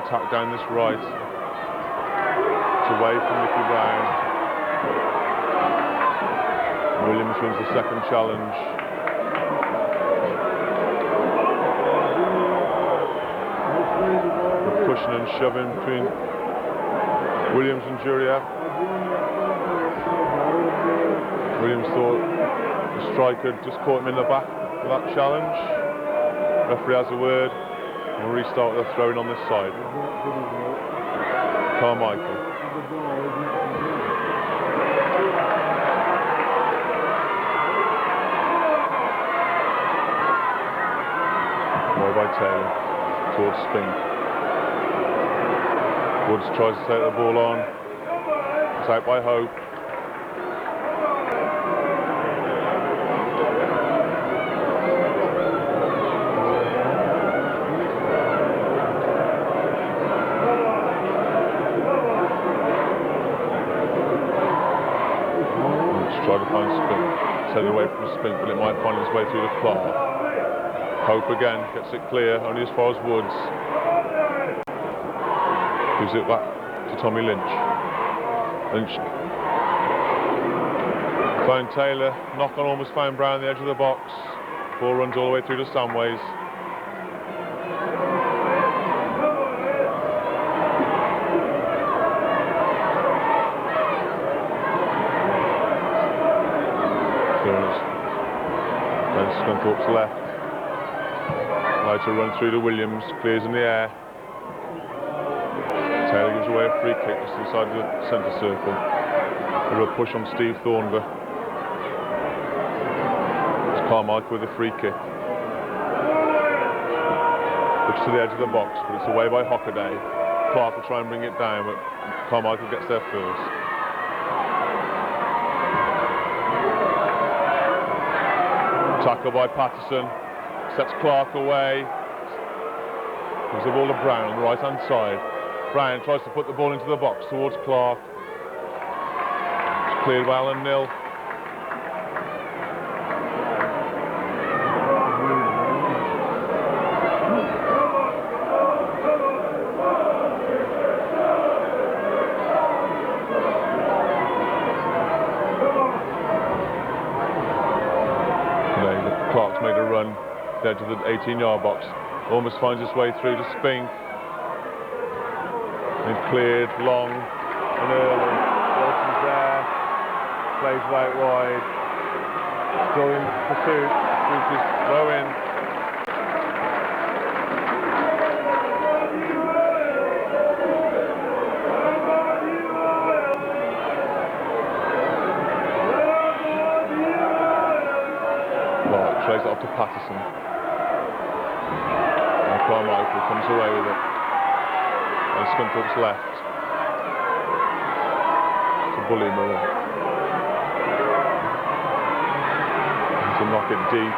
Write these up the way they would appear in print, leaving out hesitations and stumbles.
attack down this right. It's away from Mickey Brown. Williams wins the second challenge. The pushing and shoving between Williams and Juriak. Williams thought the striker just caught him in the back for that challenge. Referee has a word. We'll restart the throwing on this side. Carmichael. Away by Taylor towards Spink. Woods tries to take the ball on. It's out by Hope. Try to find Spink, set it away from Spink, but it might find its way through the Clark. Hope again, gets it clear, only as far as Woods. Gives it back to Tommy Lynch. Lynch found Taylor, knock on almost found Brown on the edge of the box. Ball runs all the way through to Samways. Scunthorpe's left. Allowed to run through to Williams, clears in the air. Taylor gives away a free kick just inside the centre circle. A real push on Steve Thornver. It's Carmichael with a free kick. Looks to the edge of the box, but it's away by Hockaday. Clark will try and bring it down, but Carmichael gets there first. Tackle by Patterson, sets Clark away. Gives the ball to Brown on the right hand side. Brown tries to put the ball into the box towards Clark. It's cleared by Alan Nill. Clark's made a run there to the 18-yard box. Almost finds his way through to Spink. And cleared long and early. Walton's there. Plays right wide. Still in pursuit. Bruce's throw in. Trays it off to Patterson. And Carmichael comes away with it. And Scunthorpe's left. To Bullymore. To knock it deep.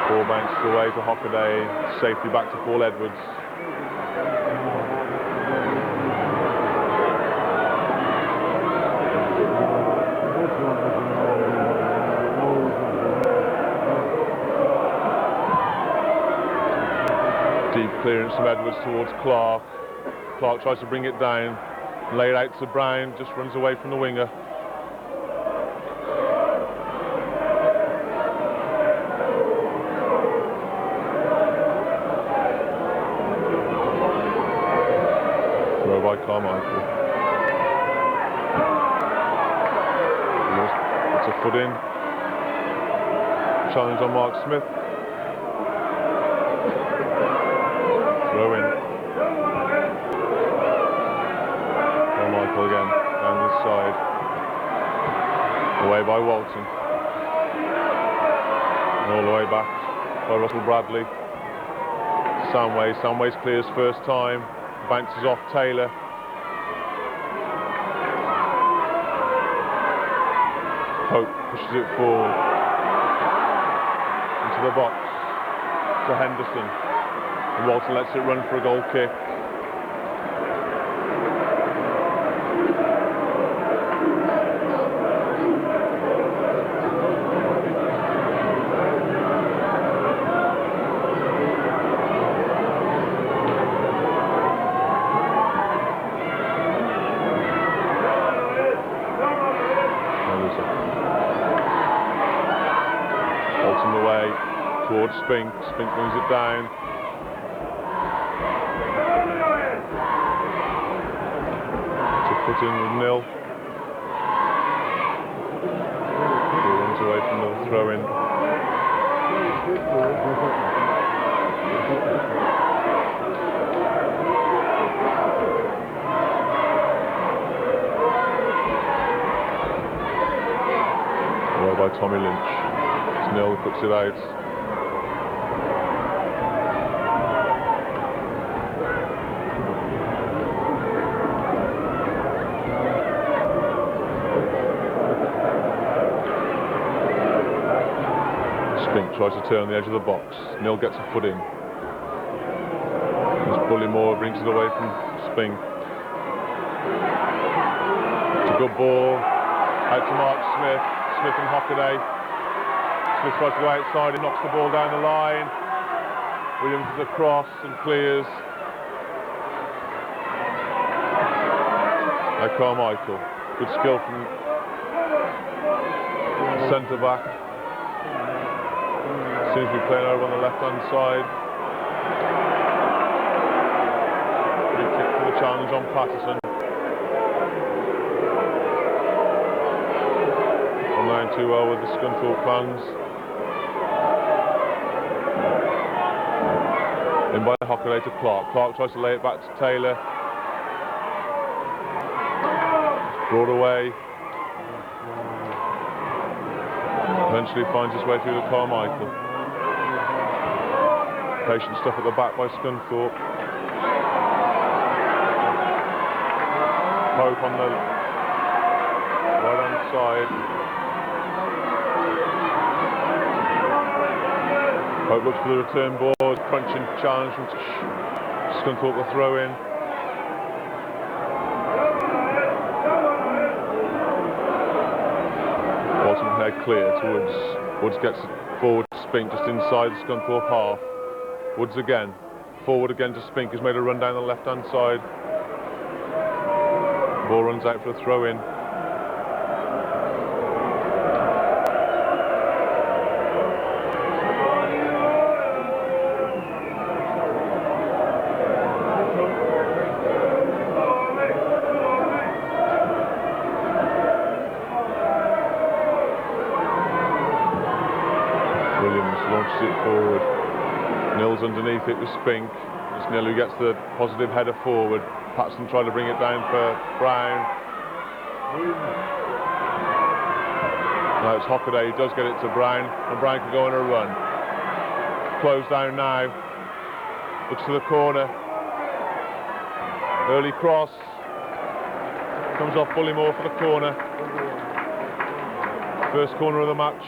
Ball bounces away to Hockaday. Safety back to Paul Edwards. Deep clearance from Edwards towards Clark. Clark tries to bring it down, lay it out to Brown, just runs away from the winger. Throw by Carmichael. Puts a foot in. Challenge on Mark Smith. Throw in. Carmichael again, down this side. Away by Walton. And all the way back by Russell Bradley. Samways. Samways clears first time. Bounces off Taylor. Hope pushes it forward. Into the box. To Henderson. And Walton lets it run for a goal kick. towards Spink. Spink brings it down. To put in with nil. Ball runs away from the throw in. Well by Tommy Lynch. It's nil, puts it out. Spink tries to turn on the edge of the box. Nil gets a foot in. As Bullymore brings it away from Spink. It's a good ball. Out to Mark Smith. Smith and Hockaday. Smith tries to go outside. He knocks the ball down the line. Williams is across and clears. Now Carmichael. Good skill from centre back. Seems to be playing over on the left-hand side. Free kick for the challenge on Patterson. Not going too well with the Scunthorpe fans. In by Hockaday to Clark. Clark tries to lay it back to Taylor. Brought away. Eventually finds his way through to Carmichael. Patient stuff at the back by Scunthorpe. Pope on the right hand side. Pope looks for the return ball. Crunching challenge from Scunthorpe the throw in. Bottom head clear to Woods. Woods gets it forward to Spink just inside the Scunthorpe half. Woods again, forward again to Spink, who's made a run down the left-hand side. Ball runs out for a throw-in. Williams launches it forward. Nils underneath it with Spink. It's Nil who gets the positive header forward. Patterson tried to bring it down for Brown. Now it's Hockaday who does get it to Brown, and Brown can go on a run. Closed down now. Looks to the corner. Early cross. Comes off Bullymore for the corner. First corner of the match.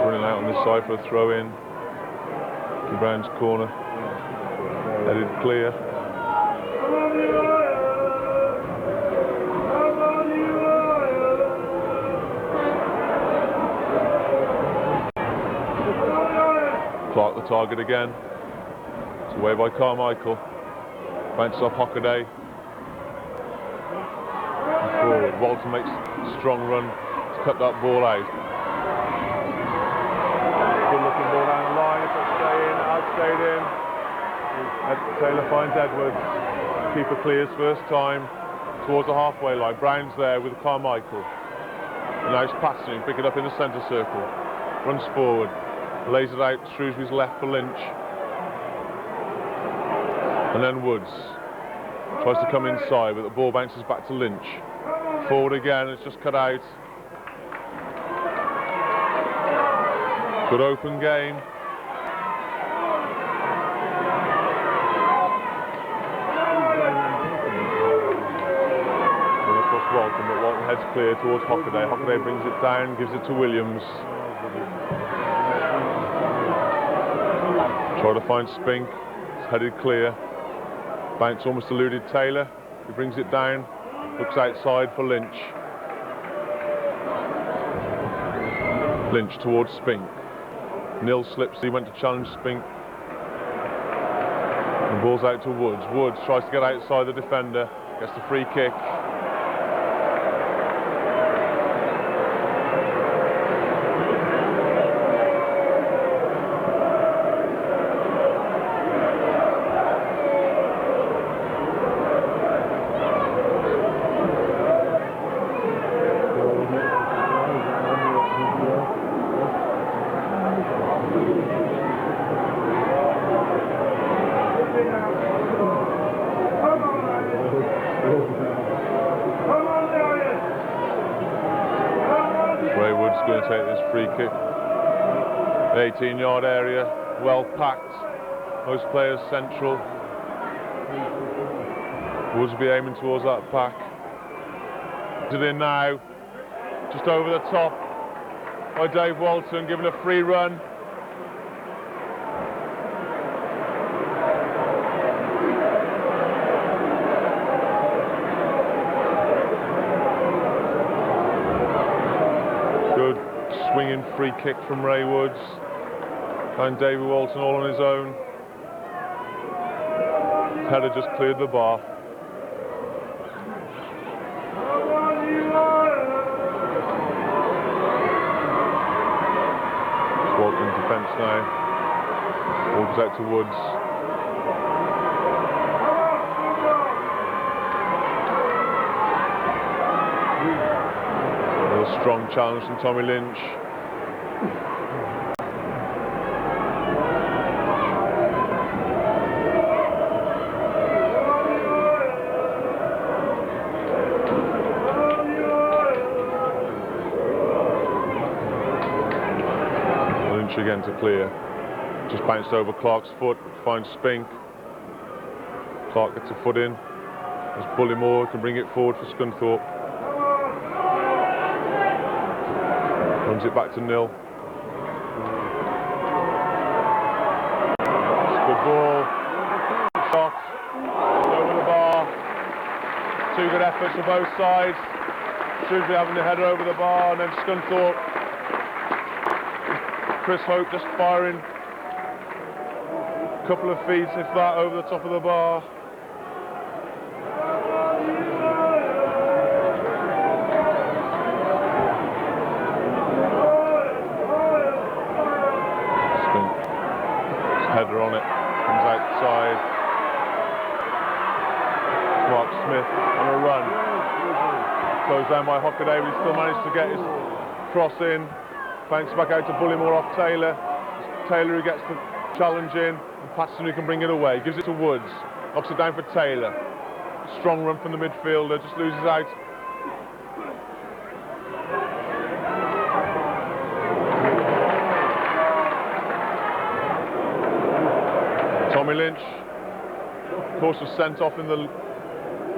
Running out on this side for a throw in to Brown's corner. Headed clear. Clark the target again. It's away by Carmichael. Bounces off Hockaday. Forward. Walton makes a strong run to cut that ball out. Good looking ball down the line. It's outstayed in. Taylor finds Edwards. Keeper clears first time towards the halfway line. Brown's there with Carmichael. And now it's passing. Pick it up in the centre circle. Runs forward. Lays it out Shrewsbury's left for Lynch. And then Woods tries to come inside, but the ball bounces back to Lynch. Forward again, it's just cut out. Good open game. And across Walton, but Walton heads clear towards Hockaday. Hockaday brings it down, gives it to Williams. Try to find Spink. It's headed clear. Bounce almost eluded Taylor. He brings it down. Looks outside for Lynch. Lynch towards Spink. Nil slips, he went to challenge Spink. The ball's out to Woods. Woods tries to get outside the defender, gets the free kick. Going to take this free kick. 18-yard area, well packed. Most players central. Woods will be aiming towards that pack. It in now, just over the top by Dave Walton, given a free run. Swinging free kick from Ray Woods, and David Walton all on his own. Header just cleared the bar. Walton defence now. Ball goes out to Woods. Another strong challenge from Tommy Lynch. Lynch again to clear. Just bounced over Clark's foot, finds Spink. Clark gets a foot in. There's Bullymore, can bring it forward for Scunthorpe. Runs it back to Nil. It's a good ball. Shot. Over the bar. Two good efforts for both sides. Shrewsbury having the header over the bar, and then Scunthorpe. Chris Hope just firing. A couple of feet, if that, over the top of the bar. Header on it, comes outside. Mark Smith on a run. Closed down by Hockaday, but he still managed to get his cross in. Bounce back out to Bullymore off Taylor. Taylor who gets the challenge in, and Patterson who can bring it away. Gives it to Woods. Knocks it down for Taylor. Strong run from the midfielder, just loses out. Tommy Lynch, of course, was sent off in the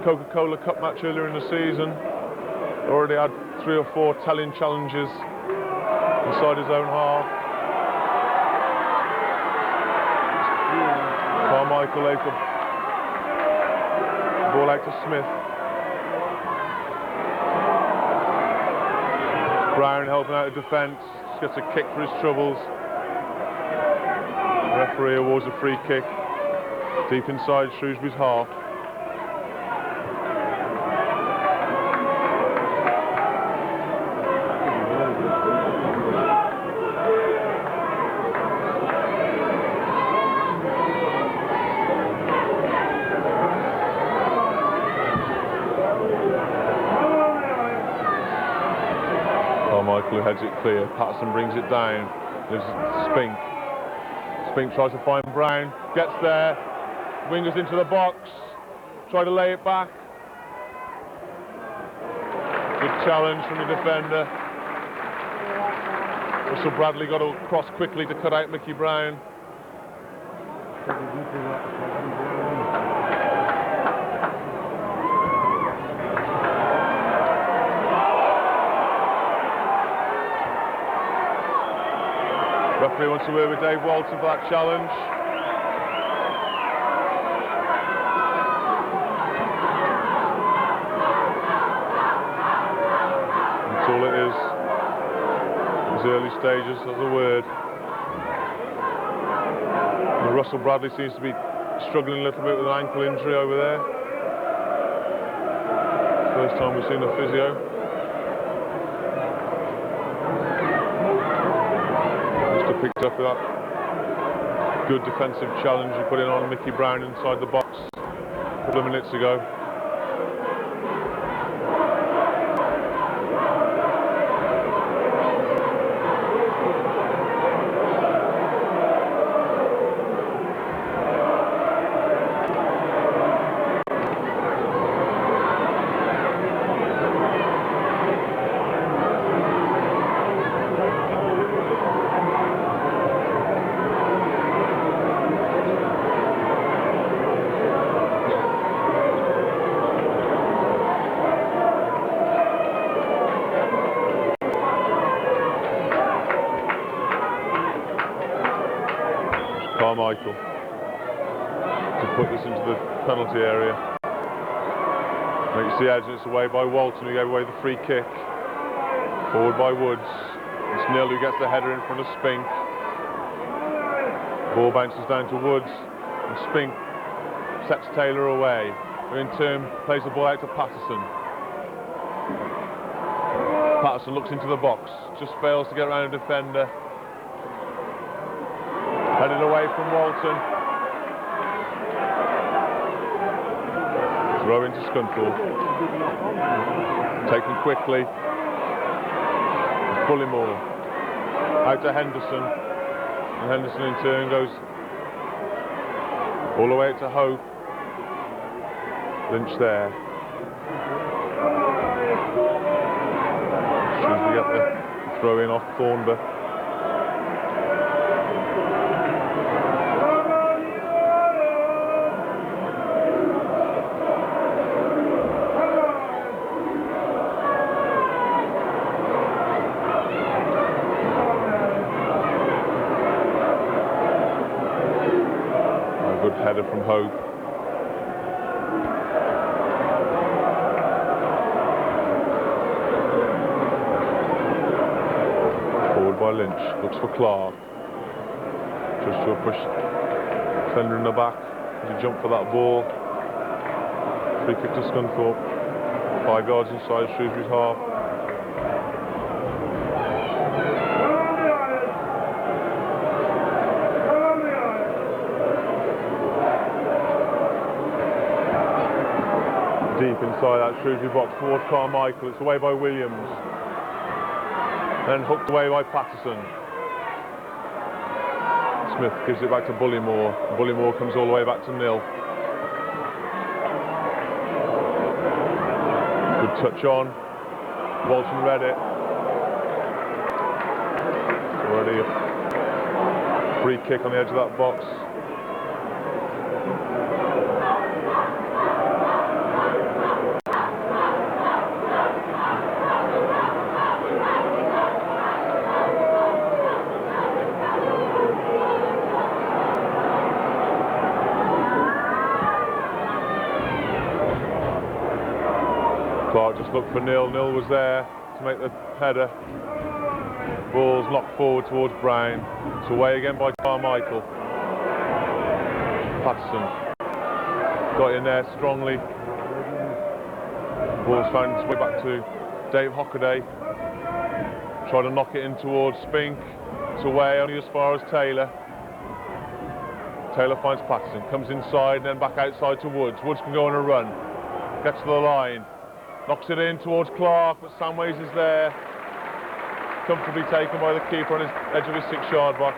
Coca-Cola Cup match earlier in the season. Already had 3 or 4 telling challenges inside his own half. Carmichael lays the ball out to Smith. Brown helping out the defence, just gets a kick for his troubles. The referee awards a free kick deep inside Shrewsbury's half. Carmichael heads it clear. Patterson brings it down. There's Spink. Spink tries to find Brown, gets there, wingers into the box, try to lay it back. Good challenge from the defender. Russell Bradley got across quickly to cut out Mickey Brown. Referee wants to work with Dave Walton for that challenge. That's all it is. These early stages of the word. And Russell Bradley seems to be struggling a little bit with an ankle injury over there. First time we've seen a physio. Just picked up that good defensive challenge he put in on Mickey Brown inside the box a couple of minutes ago. Carmichael to put this into the penalty area. Makes the edge, and it's away by Walton, who gave away the free kick. Forward by Woods. It's Nill who gets the header in front of Spink. Ball bounces down to Woods, and Spink sets Taylor away, who in turn plays the ball out to Patterson. Patterson looks into the box, just fails to get around a defender. Headed away from Walton. Throw into Scunthorpe. Taken quickly. Bullymore. Out to Henderson. And Henderson in turn goes all the way out to Hope. Lynch there. Shrewsbury get the throw in off Thornber. Header from Hope. Forward by Lynch. Looks for Clark. Just to push defender in the back as he jumped for that ball. Free kick to Scunthorpe. 5 yards inside Shrewsbury's half. Deep inside that Shrewsbury box towards Carmichael. It's away by Williams. Then hooked away by Patterson. Smith gives it back to Bullymore. Bullymore comes all the way back to Nill. Good touch on. Walton read it. Already a free kick on the edge of that box. Clark just looked for Nill. Nill was there to make the header. Ball's knocked forward towards Brown. It's away again by Carmichael. Patterson got in there strongly. Ball's found its way back to Dave Hockaday. Tried to knock it in towards Spink. It's away only as far as Taylor. Taylor finds Patterson, comes inside and then back outside to Woods. Woods can go on a run. Gets to the line. Knocks it in towards Clark, but Samways is there. Comfortably taken by the keeper on his edge of his 6-yard box.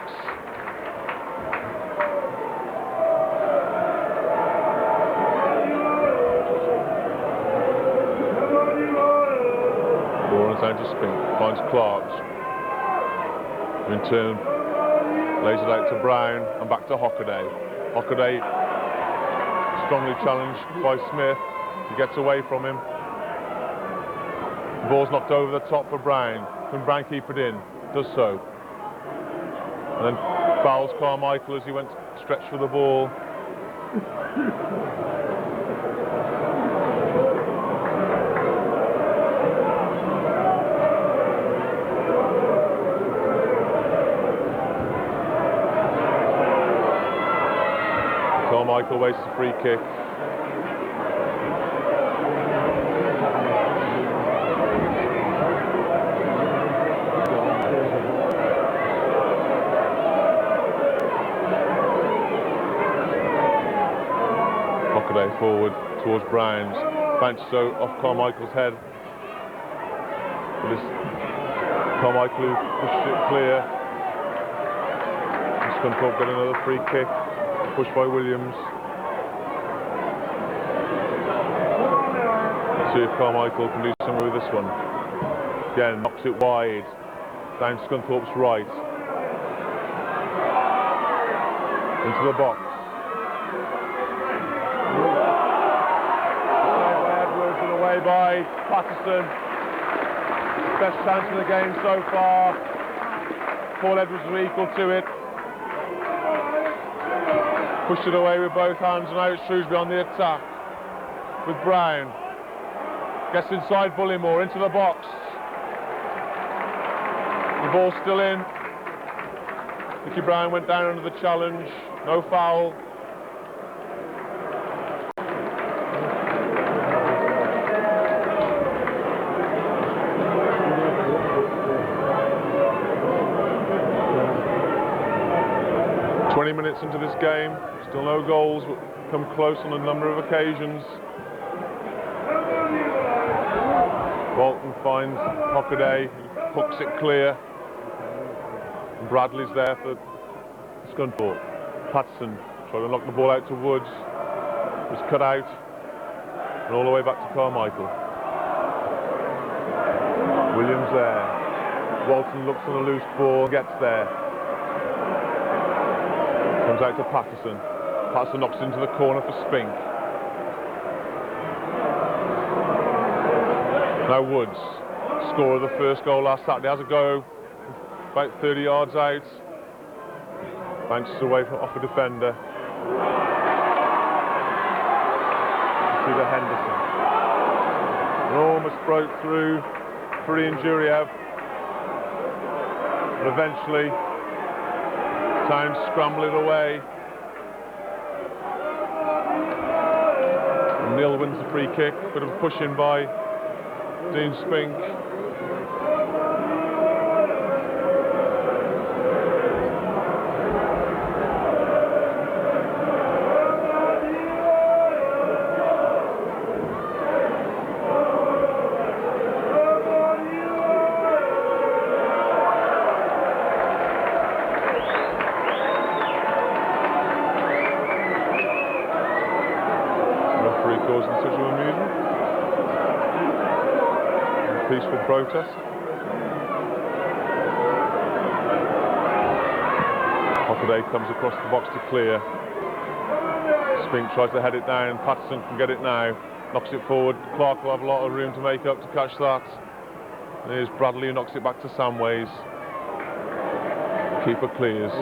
Ball runs down to Spink, finds Clark. In turn, lays it out to Brown and back to Hockaday. Hockaday, strongly challenged by Smith. He gets away from him. The ball's knocked over the top for Brown. Can Brown keep it in? Does so. And then fouls Carmichael as he went stretched for the ball. Carmichael wastes a free kick. Hockaday forward towards Browns. Bounces off Carmichael's head. But it's Carmichael who pushes it clear. And Scunthorpe get another free kick. Pushed by Williams. Let's see if Carmichael can do something with this one. Again, knocks it wide. Down Scunthorpe's right. Into the box. Away by Patterson. Best chance of the game so far. Paul Edwards was equal to it. Pushed it away with both hands, and now it's Shrewsbury on the attack with Brown. Gets inside Bullymore, into the box. The ball's still in. Nicky Brown went down under the challenge. No foul. Minutes into this game, still no goals, but come close on a number of occasions. Bolton finds Hockaday, hooks it clear. And Bradley's there for Scunthorpe. Patterson trying to knock the ball out to Woods. Was cut out. And all the way back to Carmichael. Williams there. Walton looks on a loose ball, gets there. Comes out to Patterson. Patterson knocks into the corner for Spink. Now Woods, scorer of the first goal last Saturday, has a go about 30 yards out. Bounces away off a defender. To the Henderson. And almost broke through for Ian Juriev. But eventually Town scramble it away. And Neil wins the free kick. Bit of a push in by Dean Spink. Peaceful protest. Hockaday comes across the box to clear. Spink tries to head it down. Patterson can get it now. Knocks it forward. Clark will have a lot of room to make up to catch that. And here's Bradley who knocks it back to Samways. Keeper clears.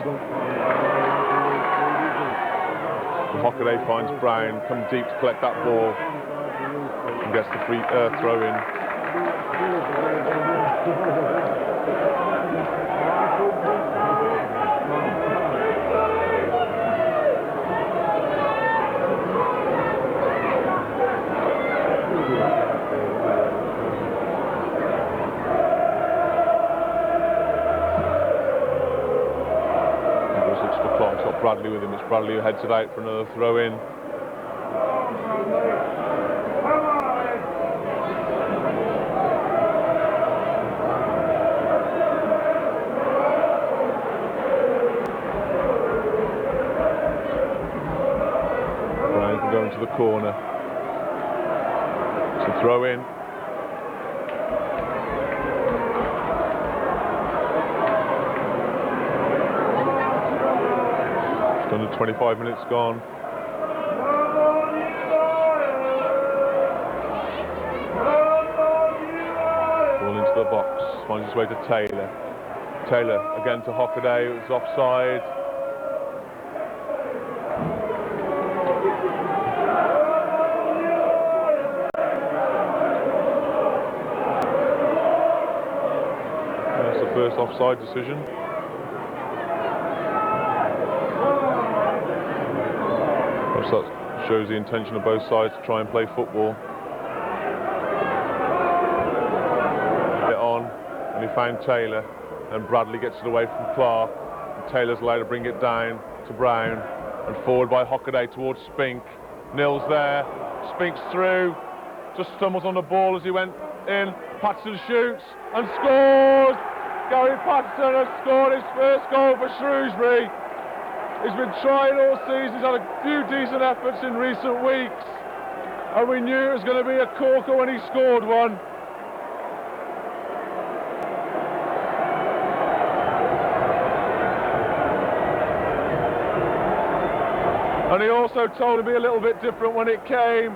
And Hockaday finds Brown. Come deep to collect that ball. And gets the free throw in. Looks for Clark. It's got Bradley with him. It's Bradley who heads it out for another throw in. Going to the corner. It's a throw in. Just under 25 minutes gone. Ball into the box. Finds his way to Taylor. Taylor again to Hockaday. It was offside. First offside decision. So that shows the intention of both sides to try and play football. Get on, and he found Taylor, and Bradley gets it away from Clark, and Taylor's allowed to bring it down to Brown, and forward by Hockaday towards Spink. Nils there, Spink's through, just stumbles on the ball as he went in. Patterson shoots and scores! Gary Patterson has scored his first goal for Shrewsbury. He's been trying all season, he's had a few decent efforts in recent weeks, and we knew it was going to be a corker when he scored one. And he also told him to be a little bit different when it came.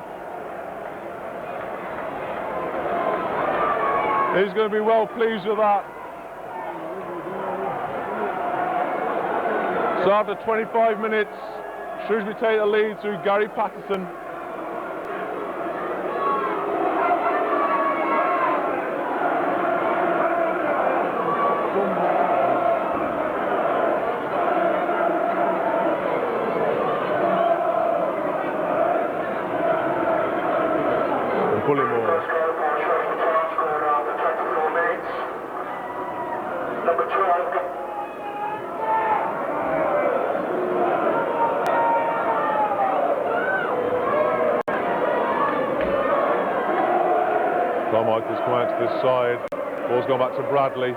He's going to be well pleased with that. So after 25 minutes, Shrewsbury take the lead through Gary Patterson. And Bullymore. Carmichael's come out to this side. Ball's gone back to Bradley.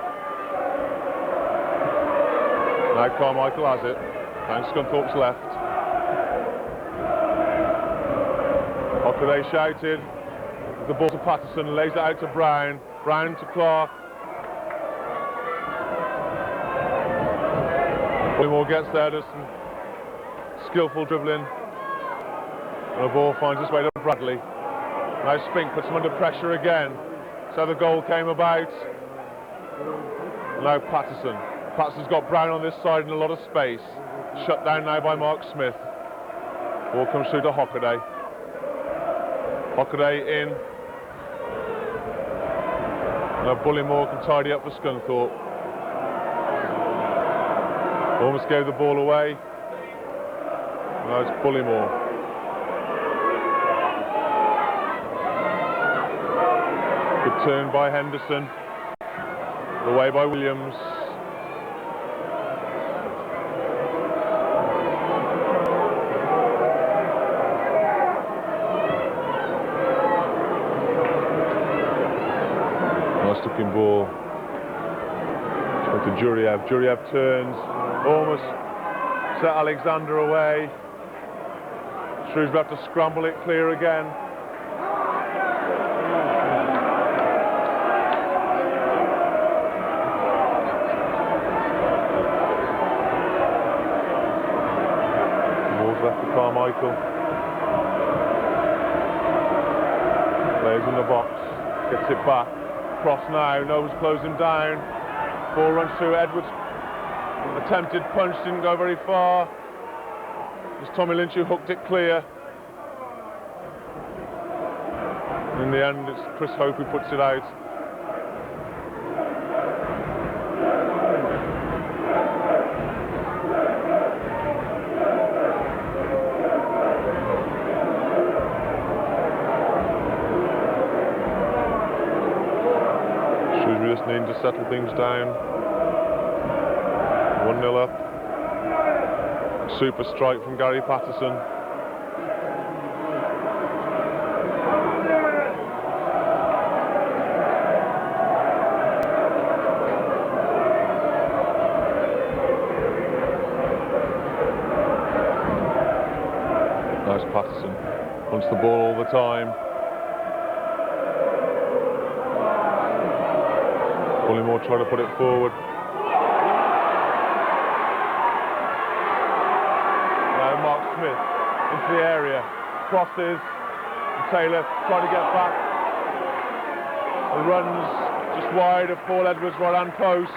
Now Carmichael has it. Down Scunthorpe's left. Hockaday shouted. The ball to Patterson, lays it out to Brown. Brown to Clark. Bullymore gets there, does some skillful dribbling. And the ball finds its way to Bradley. Now Spink puts him under pressure again. So the goal came about. Now Patterson. Patterson's got Brown on this side in a lot of space. Shut down now by Mark Smith. Ball comes through to Hockaday. Hockaday in. Now Bullymore can tidy up for Scunthorpe. Almost gave the ball away. Now it's Bullymore. Good turn by Henderson. Away by Williams. Nice looking ball. To Juriev. Juriev turns. Almost set Alexander away. Shrewsbury have to scramble it clear again. Left to Carmichael. Plays in the box, gets it back. Cross now, Nobles close him down. Ball runs through Edwards. Attempted punch, didn't go very far. It's Tommy Lynch who hooked it clear. In the end, it's Chris Hope who puts it out. Shrewsbury just needing to settle things down. 1-0 up. Super strike from Gary Patterson. Nice Patterson. Wants the ball all the time. Bullymore trying to put it forward. Now Mark Smith into the area. Crosses. And Taylor trying to get back. And runs just wide of Paul Edwards' right hand post.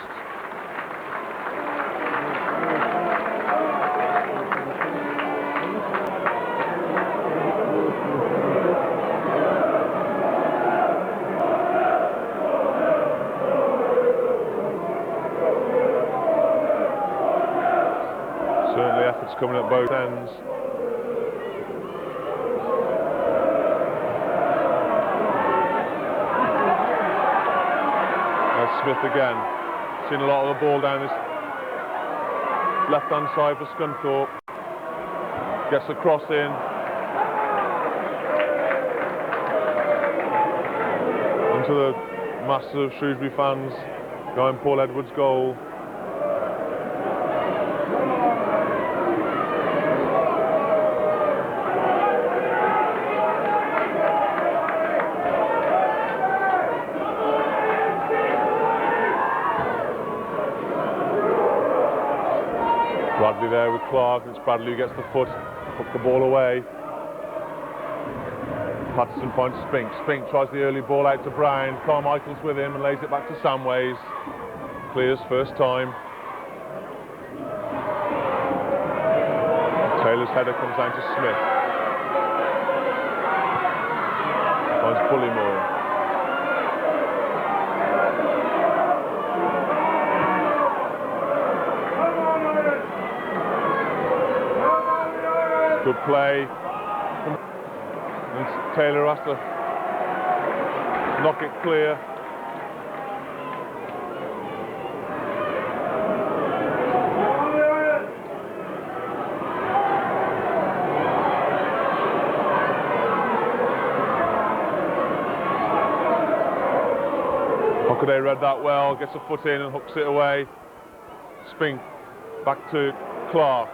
Certainly efforts coming at both ends. There's Smith again. Seen a lot of the ball down this left-hand side for Scunthorpe. Gets the cross in. Into the masses of Shrewsbury fans behind Paul Edwards' goal. Bradley there with Clark, and it's Bradley who gets the foot, puts the ball away. Patterson finds Spink. Spink tries the early ball out to Brown. Carmichael's with him and lays it back to Samways. Clears first time. Taylor's header comes down to Smith. Finds Bullymore. Good play. And Taylor has to knock it clear. Hockaday read that well, gets a foot in and hooks it away. Spink back to Clark.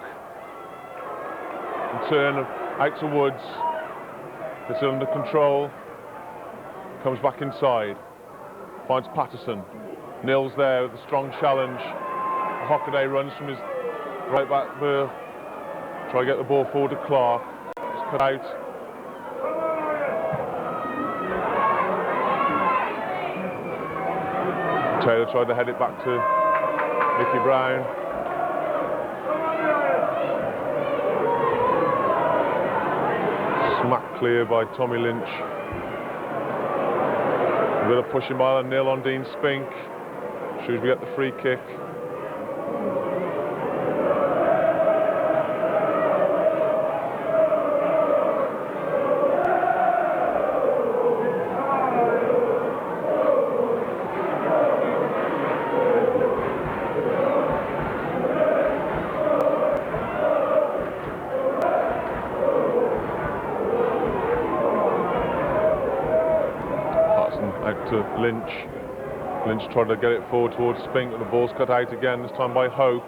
And turn out to Woods. Gets it under control. Comes back inside. Finds Patterson. Nils there with a strong challenge. Hockaday runs from his right back there. Try to get the ball forward to Clark. It's cut out. Taylor tried to head it back to Mickey Brown. Smack clear by Tommy Lynch. A bit of pushing by the nil on Dean Spink. Shrewsbury get the free kick. Out to Lynch. Lynch tried to get it forward towards Spink, but the ball's cut out again, this time by Hope.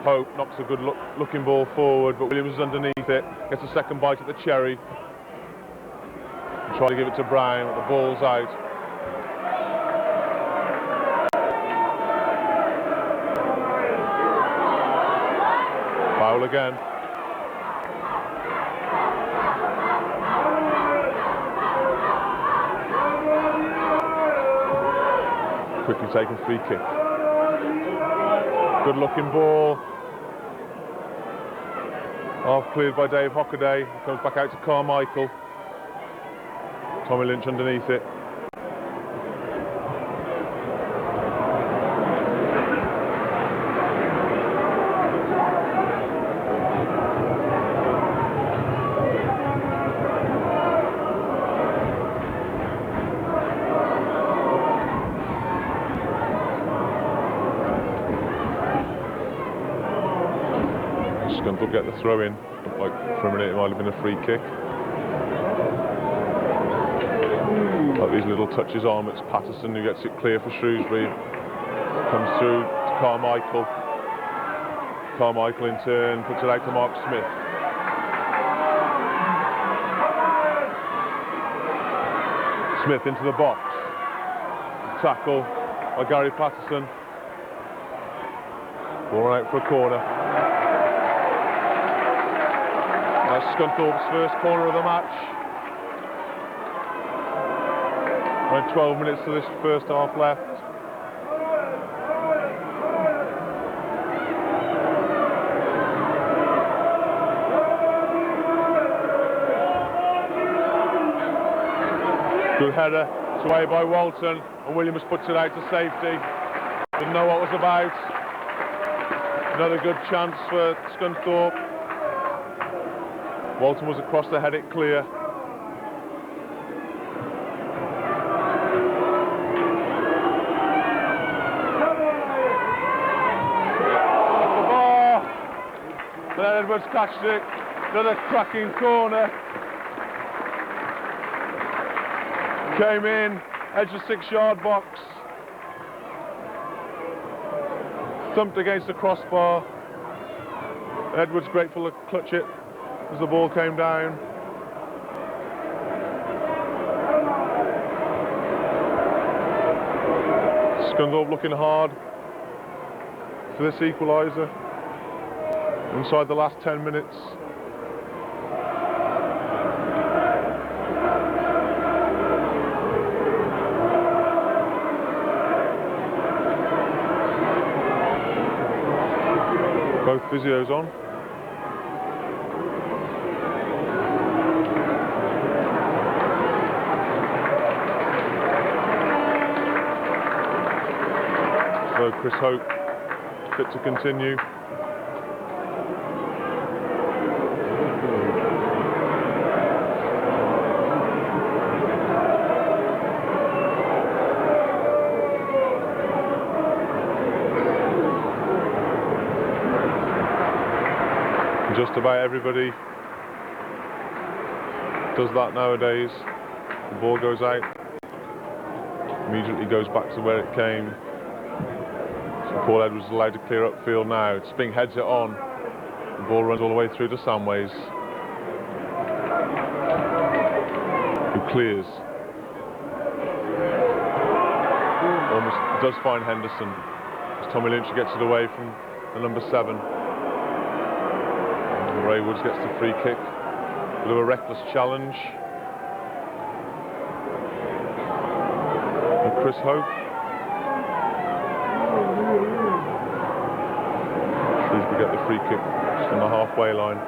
Hope knocks a good looking ball forward, but Williams is underneath it, gets a second bite at the cherry. Try to give it to Brown, but the ball's out. Foul again. Quickly taken free kick. Good looking ball. Half cleared by Dave Hockaday. Comes back out to Carmichael. Tommy Lynch underneath it. Scunthorpe get the throw in. Like for a minute it might have been a free kick. Like these little touches on, it's Patterson who gets it clear for Shrewsbury. Comes through to Carmichael. Carmichael in turn puts it out to Mark Smith. Smith into the box. Tackle by Gary Patterson. Ball out for a corner. That's Scunthorpe's first corner of the match. Around 12 minutes to this first half left. Good header, it's away by Walton, and Williams puts it out to safety. Didn't know what was about. Another good chance for Scunthorpe. Walton was across to head it clear. Edwards catched it. Another cracking corner. Came in, edge of 6-yard box. Thumped against the crossbar. Edwards grateful to clutch it as the ball came down. Scunthorpe looking hard for this equaliser inside the last 10 minutes. Both physios on. So Chris Hope fit to continue. Just about everybody does that nowadays. The ball goes out, immediately goes back to where it came. So Paul Edwards is allowed to clear upfield now. Spink heads it on. The ball runs all the way through to Samways, who clears. Almost does find Henderson as Tommy Lynch gets it away from the number 7. Ray Woods gets the free kick. Bit of a reckless challenge. And Chris Hope. Shrewsbury get the free kick just on the halfway line.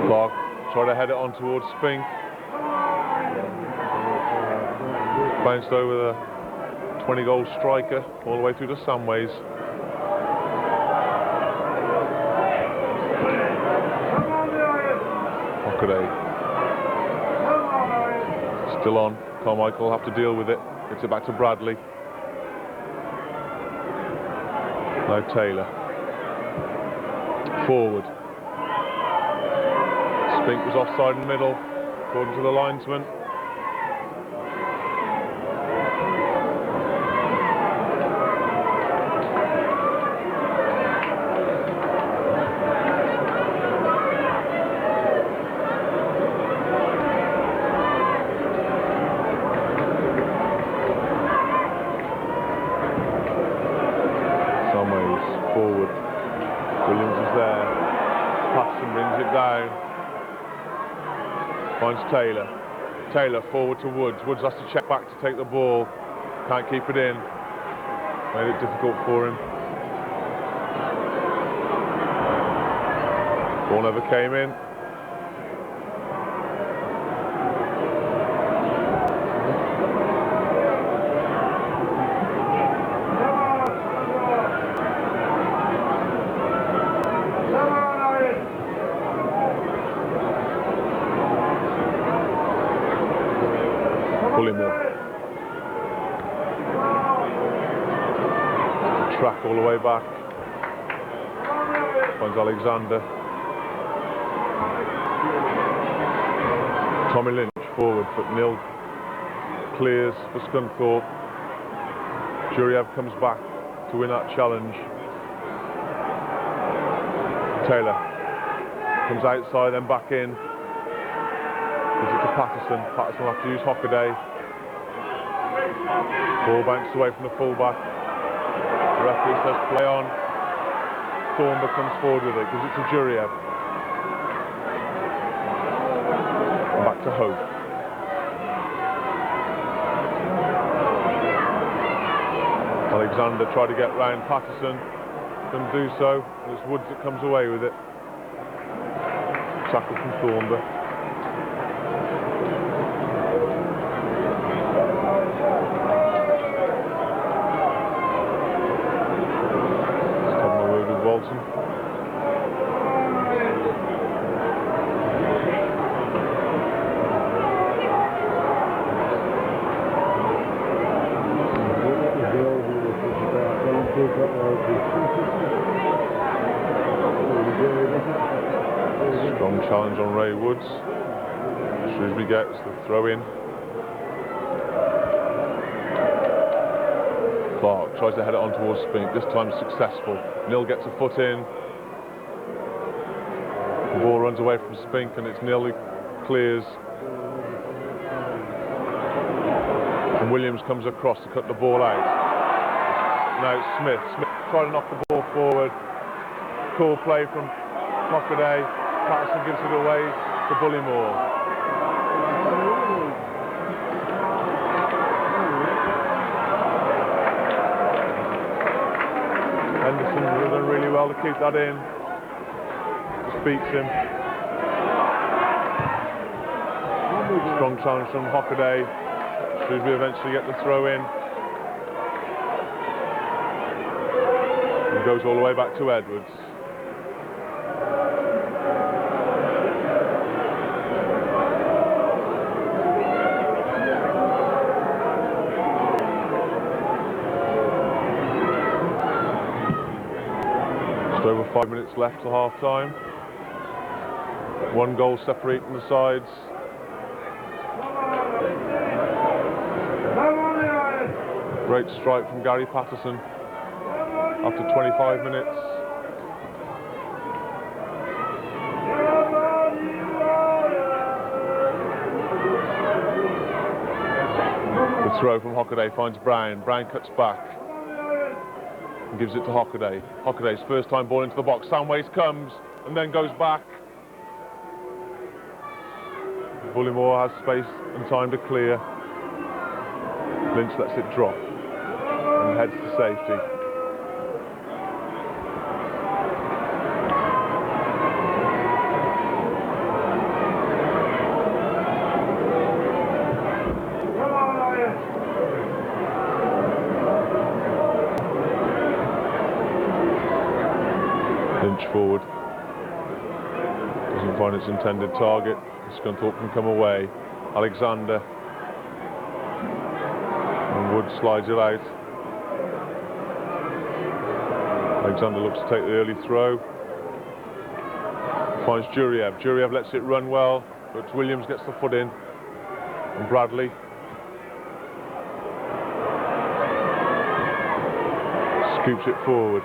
Clark tried to head it on towards Spink. Bounced over the 20-goal striker all the way through to Samways. Hockaday. Still on. Carmichael will have to deal with it. Gets it back to Bradley. Now Taylor. Forward. Spink was offside in the middle, according to the linesman. Forward. Williams is there. Patterson brings it down. Finds Taylor. Taylor forward to Woods. Woods has to check back to take the ball. Can't keep it in. Made it difficult for him. Ball never came in. Track all the way back. Finds Alexander. Tommy Lynch forward, but nil. Clears for Scunthorpe. Juriev comes back to win that challenge. Taylor comes outside, then back in. Gives it to Patterson. Patterson will have to use Hockaday. Ball bounced away from the fullback. The referee says play on. Thornber comes forward with it, gives it to Juriev. And back to Hope. Alexander tried to get round Patterson, couldn't do so, and it's Woods that comes away with it. Tackle from Thornber. Challenge on Ray Woods. Shrewsbury gets the throw in. Clark tries to head it on towards Spink, this time successful. Neil gets a foot in. The ball runs away from Spink and it's nearly clears. And Williams comes across to cut the ball out. Now it's Smith. Smith trying to knock the ball forward. Cool play from Hockaday. Patterson gives it away to Bullymore. Henderson has done really well to keep that in. Just beats him. Strong challenge from Hockaday. Shrewsbury eventually get the throw in. And goes all the way back to Edwards. Just over 5 minutes left to half time. 1 goal separating the sides. Great strike from Gary Patterson after 25 minutes. The throw from Hockaday finds Brown. Brown cuts back and gives it to Hockaday. Hockaday's first time ball into the box. Samways comes and then goes back. Bullymore has space and time to clear. Lynch lets it drop and heads to safety. Lynch forward. Doesn't find its intended target. Scunthorpe can come away. Alexander. And Wood slides it out. Alexander looks to take the early throw. Finds Juriev. Juriev lets it run well, but Williams gets the foot in. And Bradley. Scoops it forward.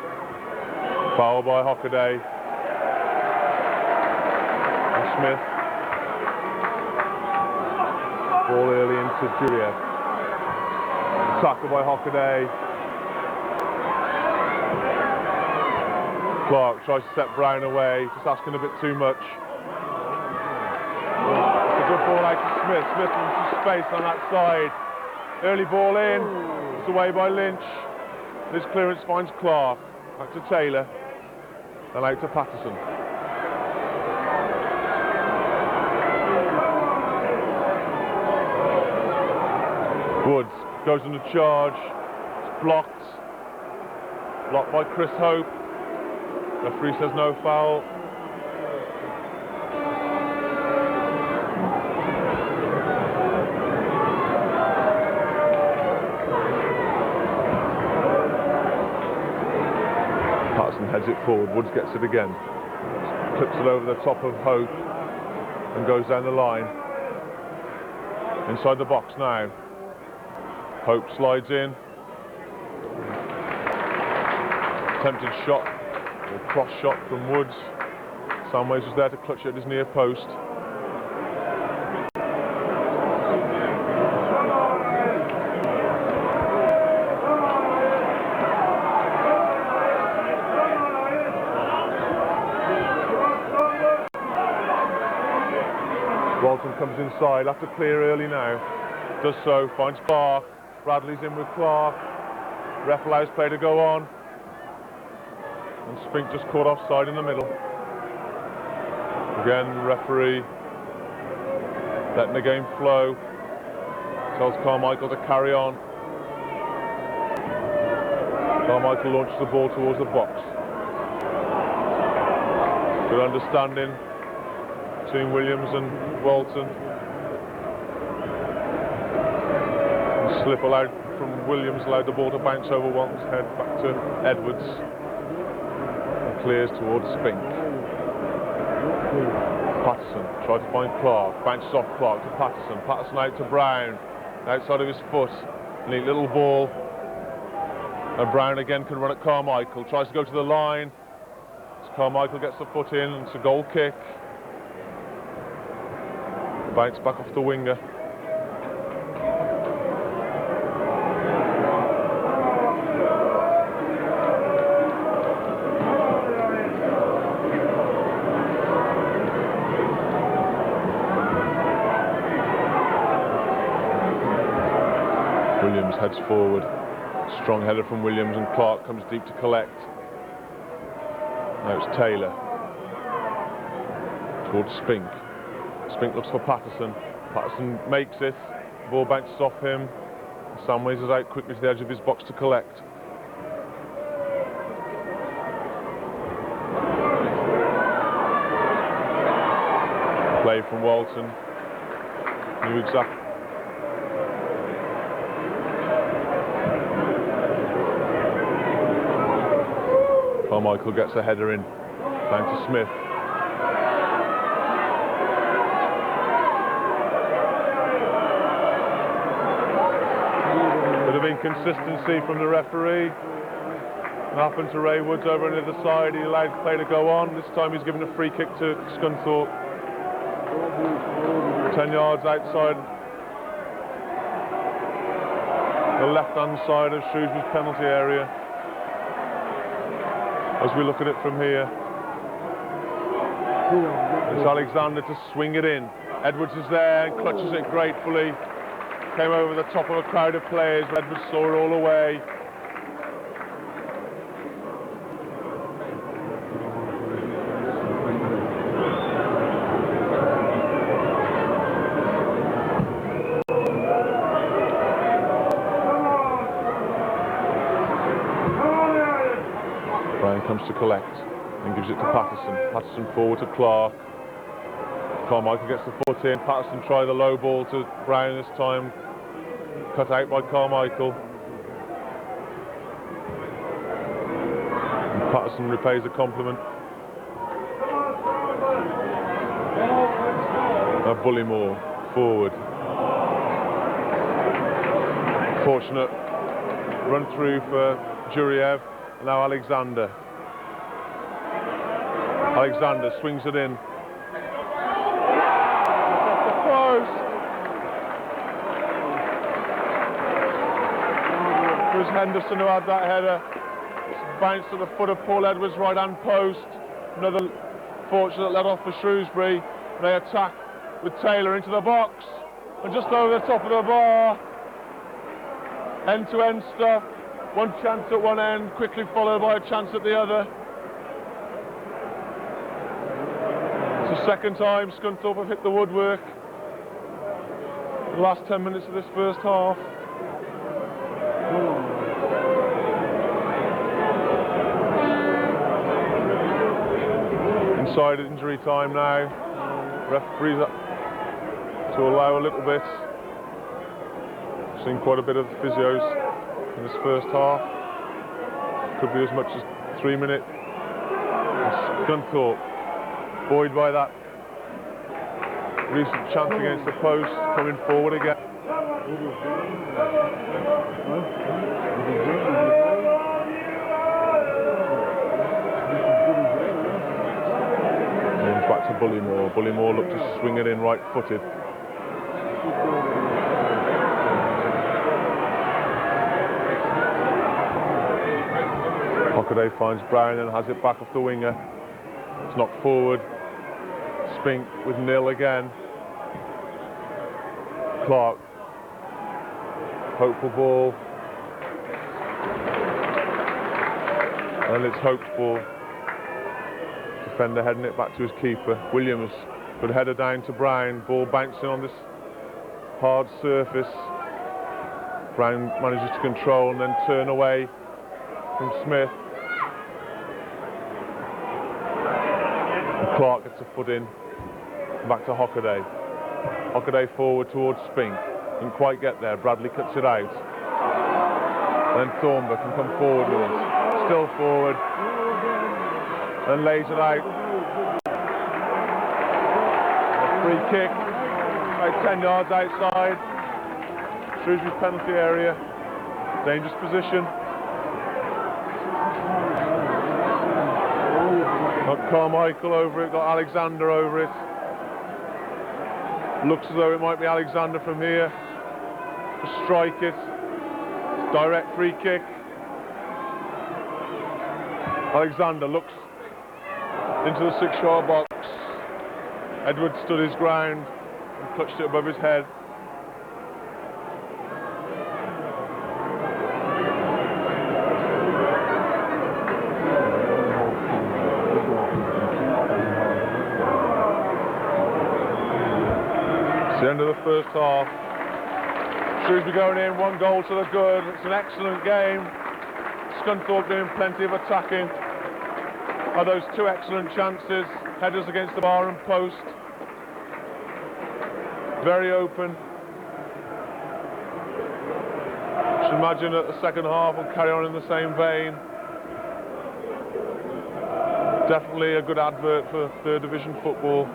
Foul by Hockaday. And Smith. Ball early into Juriev. Tackle by Hockaday. Clark tries to set Brown away, just asking a bit too much. It's a good ball out to Smith. Smith into space on that side. Early ball in. It's away by Lynch. This clearance finds Clark. Back to Taylor. Then out to Patterson. Woods goes on the charge. It's blocked. Blocked by Chris Hope. Referee says no foul. Patterson heads it forward. Woods gets it again. Clips it over the top of Hope and goes down the line. Inside the box now. Hope slides in. Attempted shot. A cross shot from Woods. Samways was there to clutch it at his near post. Walton comes inside, have to clear early now. Does so, finds Clark. Bradley's in with Clark. Ref allows play to go on. And Spink just caught offside in the middle. Again, referee letting the game flow. Tells Carmichael to carry on. Carmichael launches the ball towards the box. Good understanding between Williams and Walton. And slip allowed from Williams, allowed the ball to bounce over Walton's head back to Edwards. Clears towards Spink. Patterson tried to find Clark, bounces off Clark to Patterson, Patterson out to Brown, outside of his foot, neat little ball, and Brown again can run at Carmichael, tries to go to the line, as Carmichael gets the foot in, it's a goal kick, bounce back off the winger. Williams heads forward, strong header from Williams, and Clark comes deep to collect. Now it's Taylor towards Spink. Spink looks for Patterson. Patterson makes it, ball bounces off him. Samways is out quickly to the edge of his box to collect. Play from Walton. Knew exactly. Carmichael gets a header in, down to Smith. Bit of inconsistency from the referee. It happened to Ray Woods over on the other side. He allowed play to go on. This time he's given a free kick to Scunthorpe. 10 yards outside the left-hand side of Shrewsbury's penalty area. As we look at it from here, it's Alexander to swing it in. Edwards is there and clutches it gratefully. Came over the top of a crowd of players. Edwards saw it all away. Comes to collect and gives it to Patterson. Patterson forward to Clark. Carmichael gets the foot in. Patterson tries the low ball to Brown this time. Cut out by Carmichael. And Patterson repays the compliment. Now Bullymore forward. Fortunate run through for Juriev. Now Alexander. Alexander swings it in. Off the post. It was Henderson who had that header. It's bounced to the foot of Paul Edwards' right-hand post. Another fortunate let off for Shrewsbury. They attack with Taylor into the box. And just over the top of the bar. End-to-end stuff. One chance at one end, quickly followed by a chance at the other. It's the second time Scunthorpe have hit the woodwork in the last 10 minutes of this first half. Inside injury time now. Referees up to allow a little bit. Seen quite a bit of physios in this first half. Could be as much as 3 minutes. Scunthorpe, buoyed by that recent chance against the post, coming forward again. And back to Bullymore. Bullymore looked to swing it in right-footed. Hockaday finds Brown and has it back off the winger. It's knocked forward. Spink with nil again. Clark. Hopeful ball. And it's hoped for. Defender heading it back to his keeper. Williams. Good header down to Brown. Ball bouncing on this hard surface. Brown manages to control and then turn away from Smith. Clark gets a foot in, back to Hockaday. Hockaday forward towards Spink, didn't quite get there, Bradley cuts it out. Then Thornber can come forward with it, still forward, and lays it out. Free kick, about 10 yards outside. Shrewsbury's penalty area. Dangerous position. Got Carmichael over it, got Alexander over it. Looks as though it might be Alexander from here to strike it. Direct free kick. Alexander looks into the 6-yard box. Edwards stood his ground and clutched it above his head. It's the end of the first half. Shrewsbury going in, 1 goal to the good. It's an excellent game. Scunthorpe doing plenty of attacking. Are those 2 excellent chances, headers against the bar and post. Very open. Should imagine that the second half will carry on in the same vein. Definitely a good advert for 3rd Division football.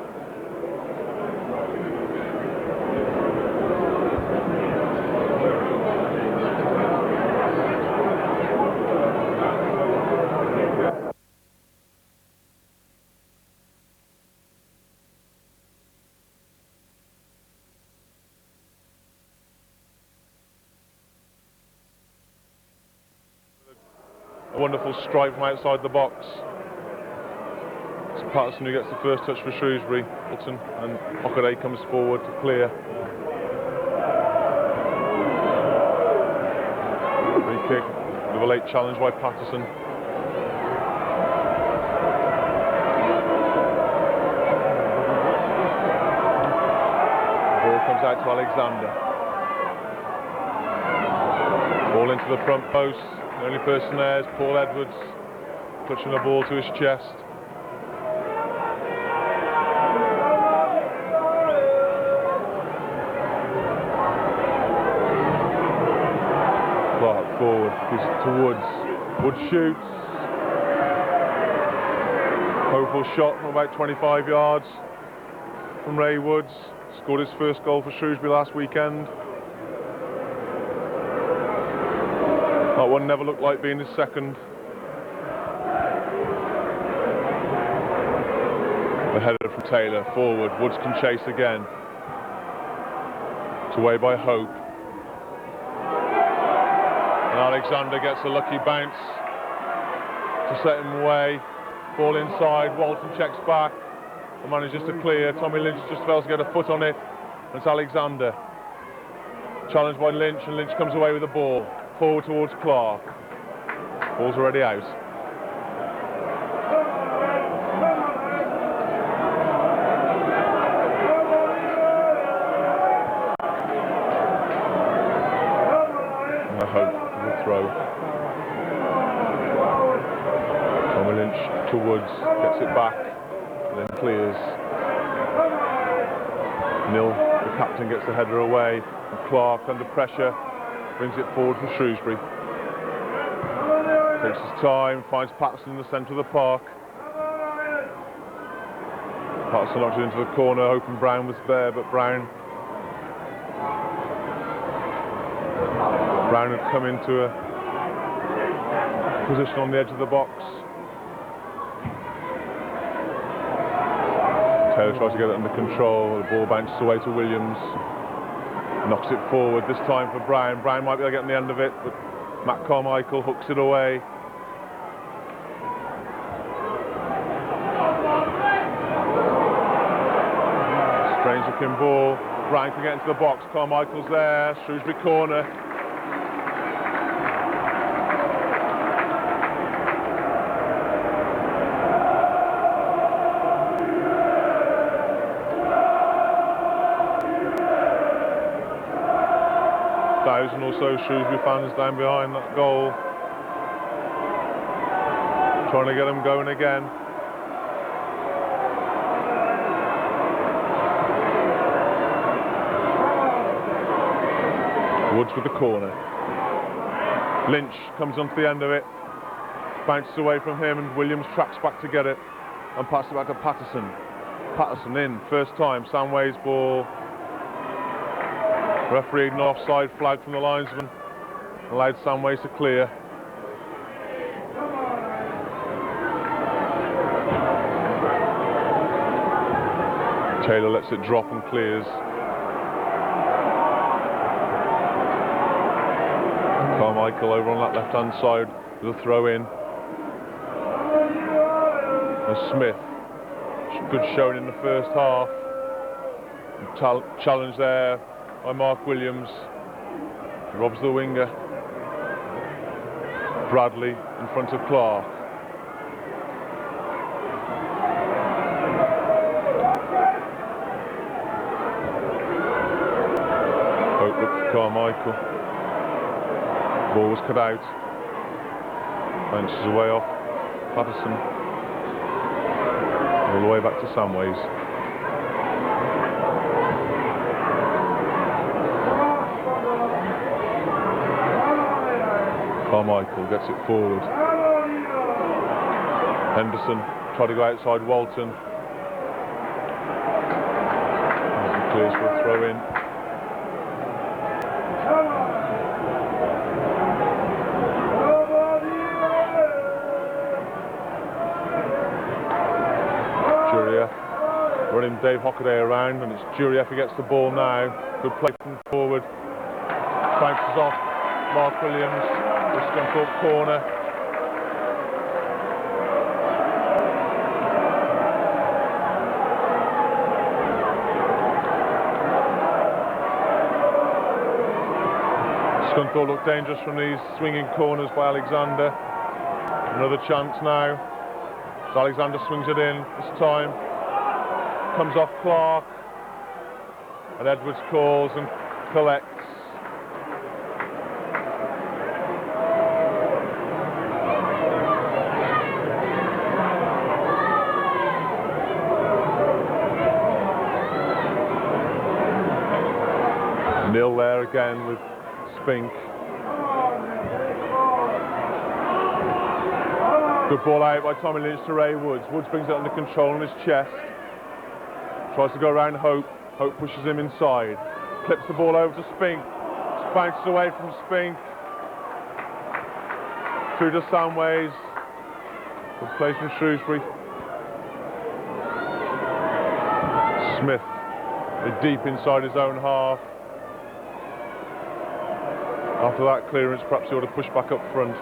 A wonderful strike from outside the box. It's Patterson who gets the first touch for Shrewsbury. Hilton and Okade comes forward to clear. Free kick with a late challenge by Patterson. The ball comes out to Alexander. Ball into the front post. The only person there is Paul Edwards, clutching the ball to his chest. Clark forward, gives it to Woods. Woods shoots. Hopeful shot from about 25 yards from Ray Woods. Scored his first goal for Shrewsbury last weekend. That one never looked like being his second. The header from Taylor, forward. Woods can chase again. It's away by Hope. And Alexander gets a lucky bounce to set him away. Ball inside, Walton checks back and manages to clear. Tommy Lynch just fails to get a foot on it. And it's Alexander. Challenged by Lynch, and Lynch comes away with the ball. Forward towards Clark. Ball's already out. I hope for the throw. Tommy Lynch to Woods, gets it back, then clears. Nil, the captain, gets the header away. And Clark under pressure brings it forward for Shrewsbury. Takes his time, finds Patterson in the centre of the park. Patterson knocks it into the corner, hoping Brown was there, but Brown had come into a position on the edge of the box. Taylor tries to get it under control, the ball bounces away to Williams. Knocks it forward, this time for Brown. Brown might be able to get on the end of it, but Matt Carmichael hooks it away. Strange looking ball. Brown can get into the box. Carmichael's there. Shrewsbury corner. And also Shrewsbury fans down behind that goal, trying to get them going again. Woods with the corner. Lynch comes onto the end of it, bounces away from him, and Williams tracks back to get it and passes it back to Patterson. Patterson in, first time, Samway's ball. Referee an offside flag from the linesman, allowed Samways to clear. Taylor lets it drop and clears. Carmichael over on that left hand side with a throw in. And Smith, good showing in the first half. Challenge there by Mark Williams. Robs the winger. Bradley in front of Clark. Hope at Carmichael. Ball was cut out. Bounces away off Patterson. All the way back to Samways. Carmichael gets it forward. Henderson tried to go outside Walton. He clears for a throw in. Running Dave Hockaday around, and it's Jurieff who gets the ball now. Good play from forward. Bounces off Mark Williams. The Scunthorpe corner. Scunthorpe look dangerous from these swinging corners by Alexander. Another chance now. As Alexander swings it in this time. Comes off Clark, and Edwards calls and collects. Nil there again with Spink. Good ball out by Tommy Lynch to Ray Woods. Woods brings it under control on his chest. Tries to go around Hope. Hope pushes him inside. Clips the ball over to Spink. Bounces away from Spink. Through to Samways. Good play from Shrewsbury. Smith deep inside his own half. After that clearance, perhaps he ought to push back up front.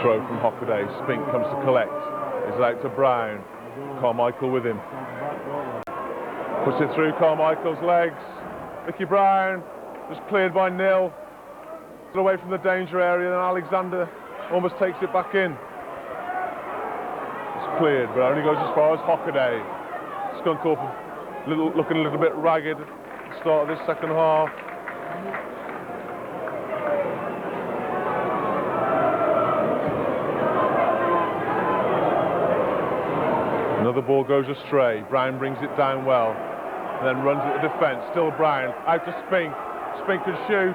Throw from Hockaday. Spink comes to collect. Is out to Brown. Carmichael with him. Puts it through Carmichael's legs. Mickey Brown just cleared by Nil. Away from the danger area, and Alexander almost takes it back in. It's cleared, but only goes as far as Hockaday. Scunthorpe looking a little bit ragged at the start of this second half. Another ball goes astray. Brown brings it down well, and then runs at the defence. Still Brown, out to Spink. Spink can shoot.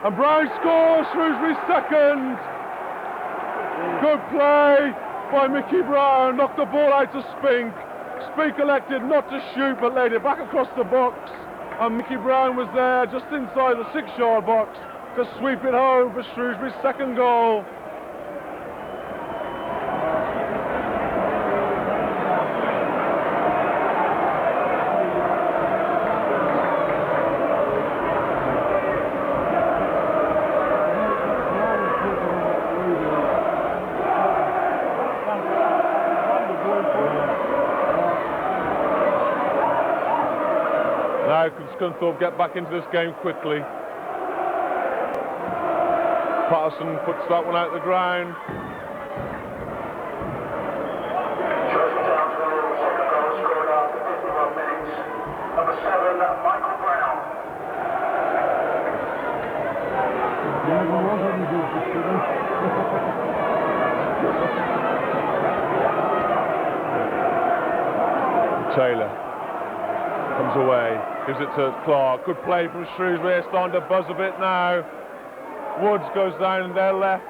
And Brown scores! Shrewsbury's second! Good play by Mickey Brown. Knocked the ball out to Spink. Spink elected not to shoot, but laid it back across the box. And Mickey Brown was there, just inside the 6-yard box, to sweep it home for Shrewsbury's second goal. Now can Scunthorpe get back into this game quickly? Patterson puts that one out the ground. Number 7, Michael Brown. Taylor Runs away, gives it to Clark. Good play from Shrewsbury, starting to buzz a bit now. Woods goes down their left.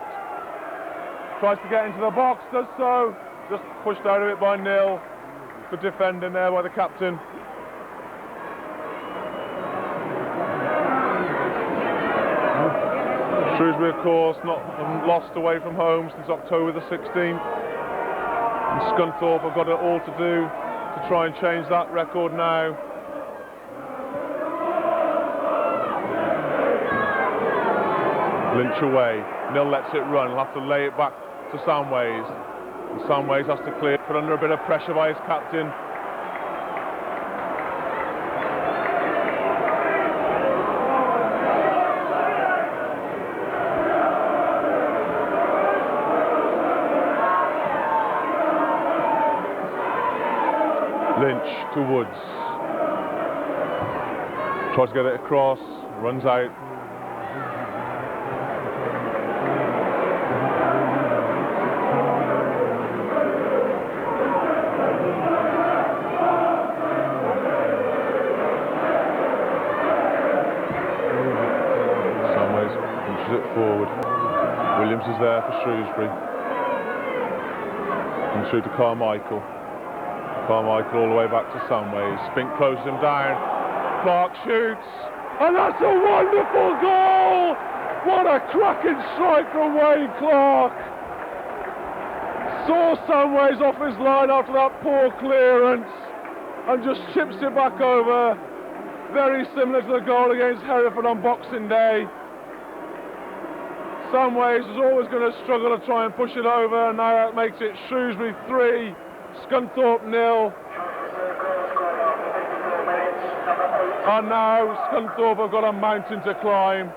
Tries to get into the box, does so. Just pushed out of it by Nil. Good defending there by the captain. Shrewsbury, of course, not lost away from home since October the 16th. And Scunthorpe have got it all to do to try and change that record now. Lynch away. Nil lets it run. He'll have to lay it back to Samways. And Samways has to clear, put under a bit of pressure by his captain. Lynch to Woods. Tries to get it across, runs out. Samways pushes it forward. Williams is there for Shrewsbury. Comes through to Carmichael. Carmichael all the way back to Samways. Spink closes him down. Clark shoots. And that's a wonderful goal! What a cracking strike from Wayne Clark! Saw Samways off his line after that poor clearance and just chips it back over. Very similar to the goal against Hereford on Boxing Day. Samways is always going to struggle to try and push it over, and now that makes it Shrewsbury 3. Scunthorpe 0. And now Scunthorpe have got a mountain to climb.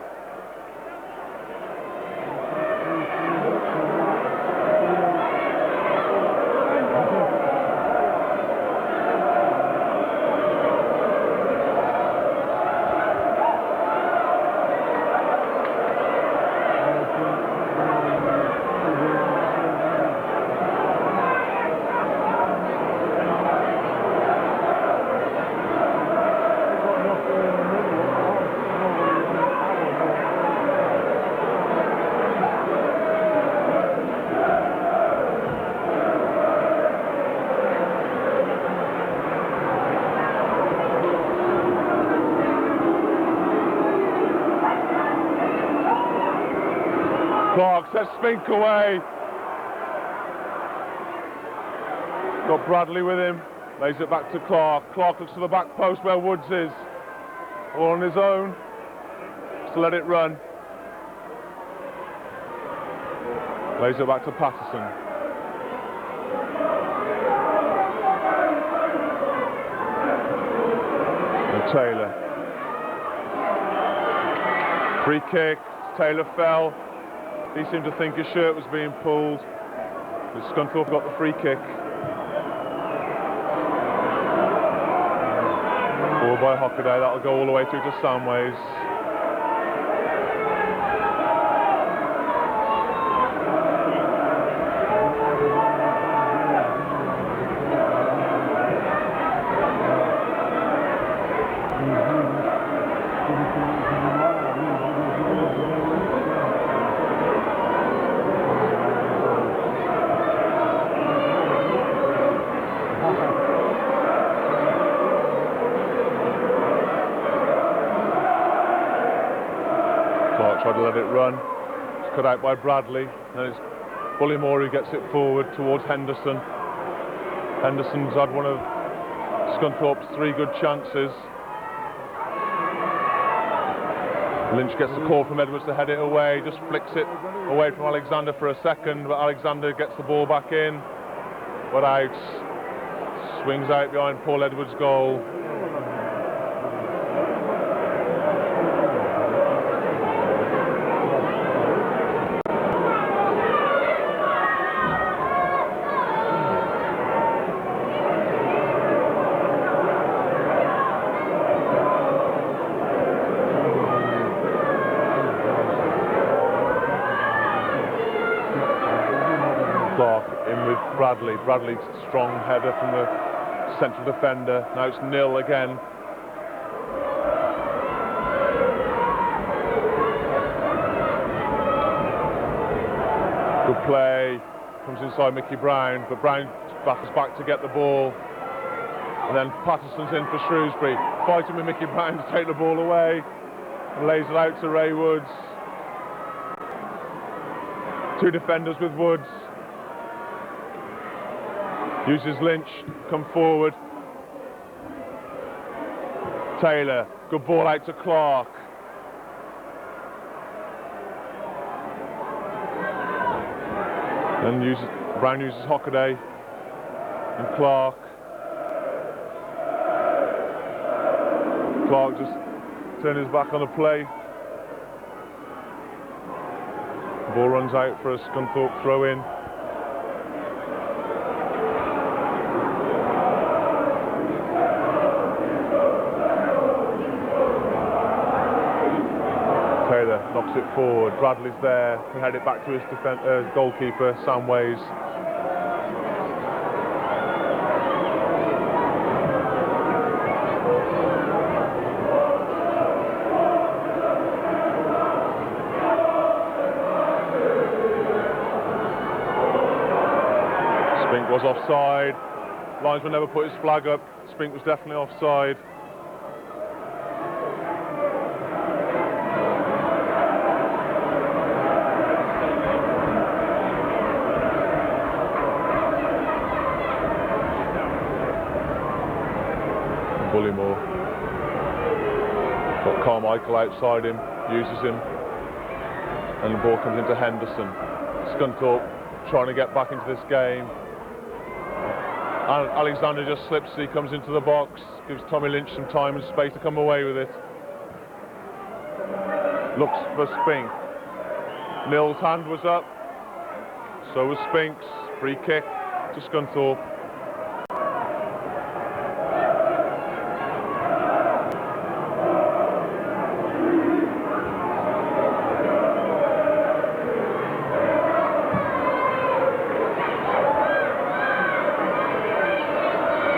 Clark says Spink away. Got Bradley with him. Lays it back to Clark. Clark looks to the back post where Woods is. All on his own. Just to let it run. Lays it back to Patterson. And Taylor. Free kick. Taylor fell. He seemed to think his shirt was being pulled. But Scunthorpe got the free kick. Ball by Hockaday, that'll go all the way through to Samways. Tried to let it run. It's cut out by Bradley. And it's Bullymore who gets it forward towards Henderson. Henderson's had one of Scunthorpe's 3 good chances. Lynch gets the call from Edwards to head it away. Just flicks it away from Alexander for a second, but Alexander gets the ball back in. But out. Swings out behind Paul Edwards' goal. Clark in with Bradley. Bradley's strong header from the central defender. Now it's Nil again. Good play, comes inside Mickey Brown, but Brown battles back to get the ball. And then Patterson's in for Shrewsbury, fighting with Mickey Brown to take the ball away. And lays it out to Ray Woods. Two defenders with Woods. Uses Lynch, come forward. Taylor, good ball out to Clark. And Brown uses Hockaday and Clark. Clark just turned his back on the play. The ball runs out for a Scunthorpe throw in. Taylor knocks it forward. Bradley's there. Can head it back to his goalkeeper, Sam Ways. Spink was offside. Linesman never put his flag up. Spink was definitely offside. Bullymore. Got Carmichael outside him, uses him, and the ball comes into Henderson. Scunthorpe trying to get back into this game. Alexander just slips, he comes into the box, gives Tommy Lynch some time and space to come away with it. Looks for Spink. Nill's hand was up, so was Spink's. Free kick to Scunthorpe.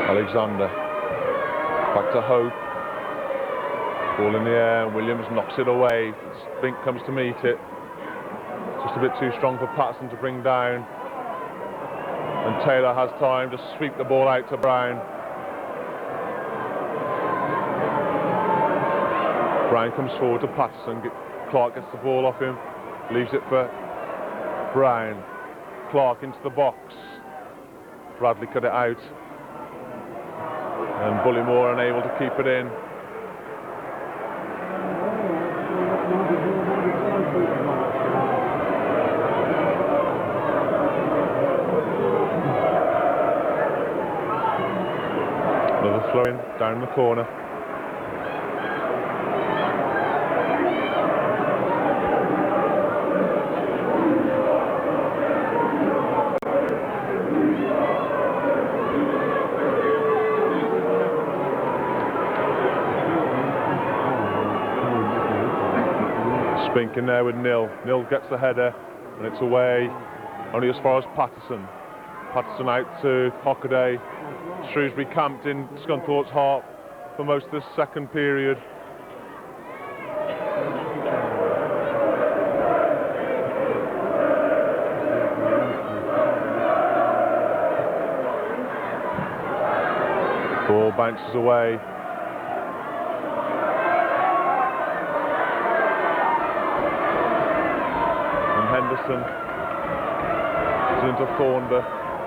Alexander, back to Hope, ball in the air, Williams knocks it away, Spink comes to meet it, just a bit too strong for Patterson to bring down, and Taylor has time to sweep the ball out to Brown. Brown comes forward to Patterson, Clark gets the ball off him, leaves it for Brown, Clark into the box, Bradley cut it out. And Bullymore unable to keep it in. Another throw in down the corner. Spink in there with Nill. Nill gets the header and it's away only as far as Patterson. Patterson out to Hockaday. Shrewsbury camped in Scunthorpe's heart for most of the second period. Ball bounces away. Henderson is into Thornber,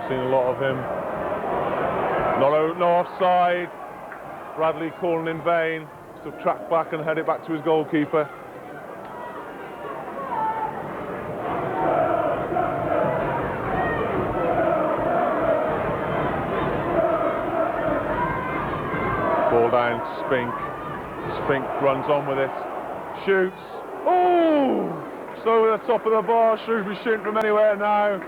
seen a lot of him. No offside. Bradley calling in vain. Still track back and head it back to his goalkeeper. Ball down to Spink. Spink runs on with it. Shoots. Oh! So over the top of the bar, Shrewsbury shooting from anywhere now.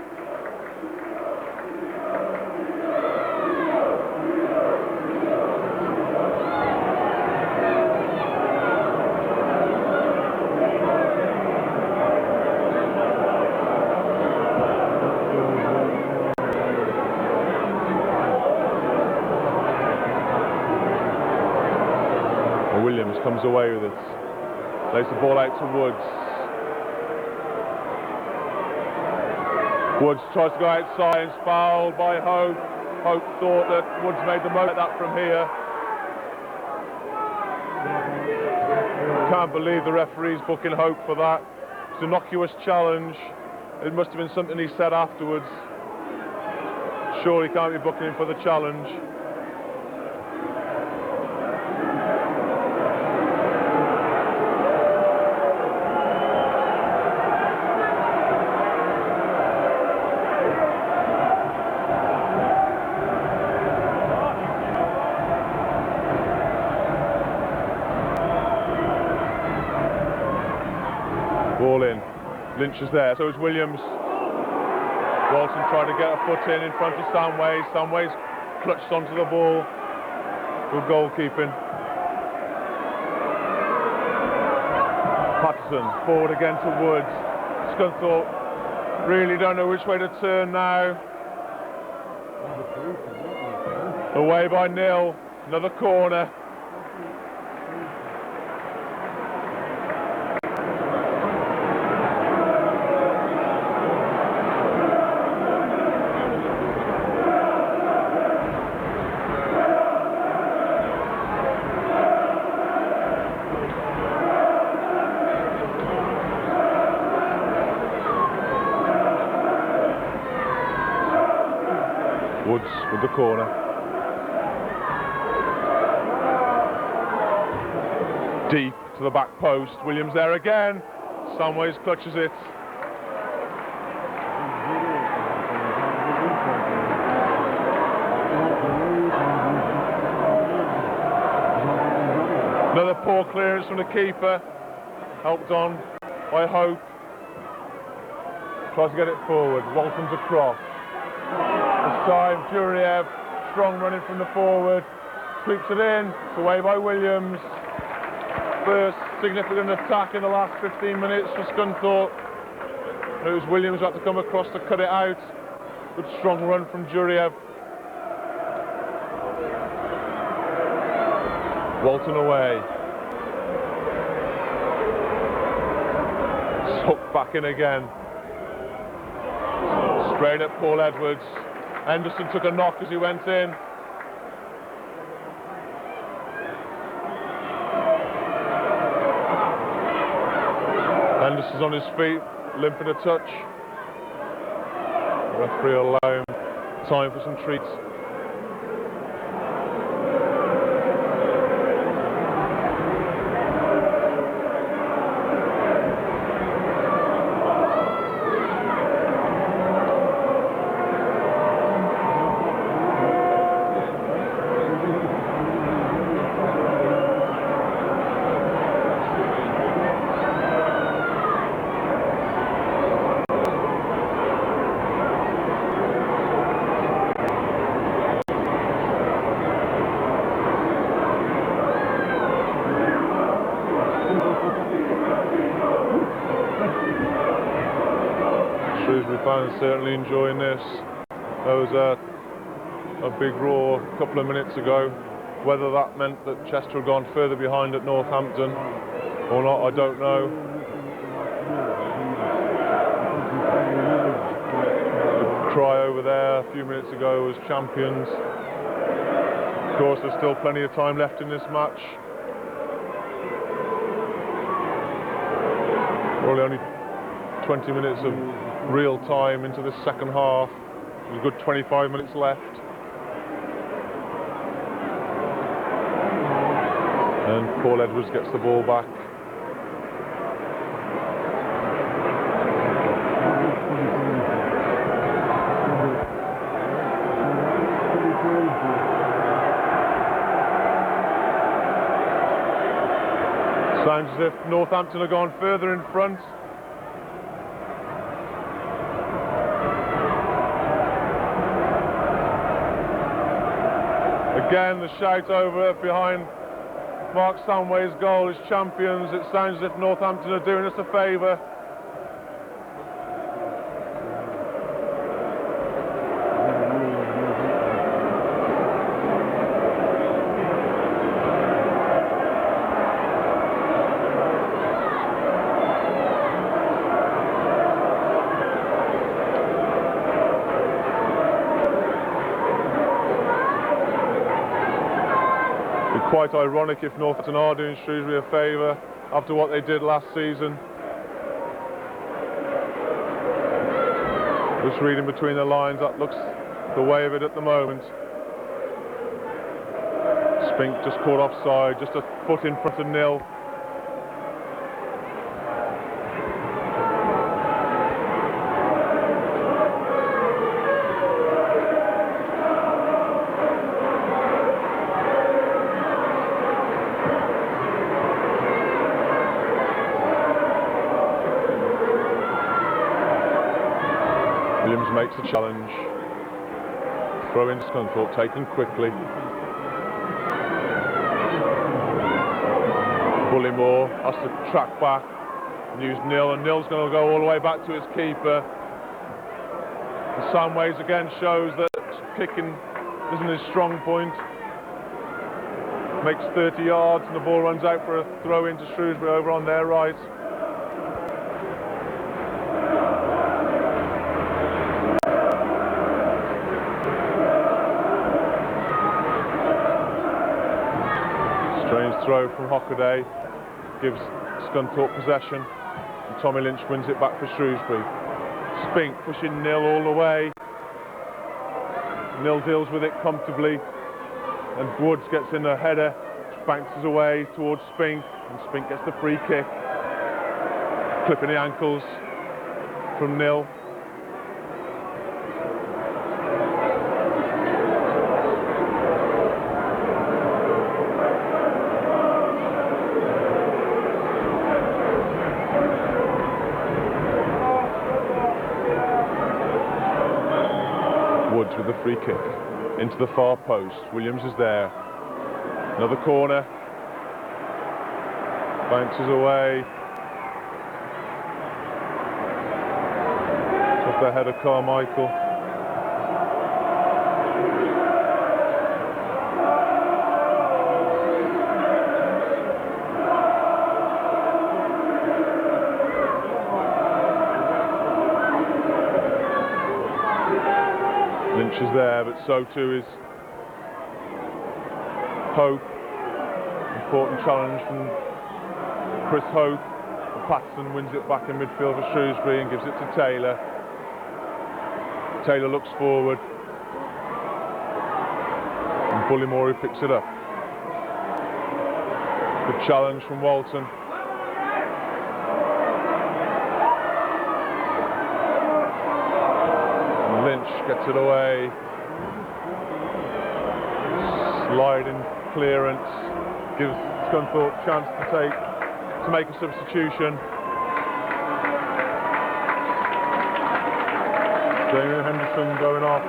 Williams comes away with it. Lays the ball out to Woods. Woods tries to go outside and is fouled by Hope. Hope thought that Woods made the most of that from here. Can't believe the referee's booking Hope for that. It's an innocuous challenge. It must have been something he said afterwards. Surely can't be booking him for the challenge. Ball in. Lynch is there, so is Williams. Walton trying to get a foot in front of Samways. Samways clutched onto the ball. Good goalkeeping. Patterson forward again to Woods. Scunthorpe really don't know which way to turn now. Away by nil. Another corner. Woods with the corner. Deep to the back post. Williams there again. Samways clutches it. Another poor clearance from the keeper. Helped on by Hope. Tries to get it forward. Walton's across. This time, Juriev, strong running from the forward, sweeps it in, it's away by Williams. First significant attack in the last 15 minutes for Scunthorpe. It was Williams who had to come across to cut it out. Good strong run from Juriev. Walton away. It's hooked back in again. Straight at Paul Edwards. Henderson took a knock as he went in. Henderson's on his feet, limping a touch. Referee will allow him time for some treats. Shrewsbury fans certainly enjoying this. There was a big roar a couple of minutes ago. Whether that meant that Chester had gone further behind at Northampton or not, I don't know. The cry over there a few minutes ago was champions. Of course, there's still plenty of time left in this match. Probably only 20 minutes of real time into the second half. There's a good 25 minutes left. And Paul Edwards gets the ball back. Sounds as if Northampton have gone further in front. Again, the shout over behind Mark Samway's goal is champions. It sounds as if Northampton are doing us a favour. quite ironic if Northampton are doing Shrewsbury a favour after what they did last season. Just reading between the lines, that looks the way of it at the moment. Spink just caught offside, just a foot in front of nil. Williams makes the challenge. Throw in Scunthorpe, taken quickly. Bullymore has to track back and use Nil, and Nil's going to go all the way back to his keeper. And Samways again shows that kicking isn't his strong point. Makes 30 yards and the ball runs out for a throw into Shrewsbury over on their right. Strange throw from Hockaday gives Scunthorpe possession, and Tommy Lynch wins it back for Shrewsbury. Spink pushing Nil all the way. Nil deals with it comfortably, and Woods gets in a header, bounces away towards Spink, and Spink gets the free kick, clipping the ankles from Nil. Woods with the free kick into the far post. Williams is there. Another corner. Bounces away. Off the head of Carmichael. Lynch is there, but so too is Hope. Important challenge from Chris Hope. And Patterson wins it back in midfield for Shrewsbury and gives it to Taylor. Taylor looks forward. And Bullymore who picks it up. Good challenge from Walton. Lynch gets it away. Sliding clearance gives Scunthorpe a chance to make a substitution. Jamie Henderson going off.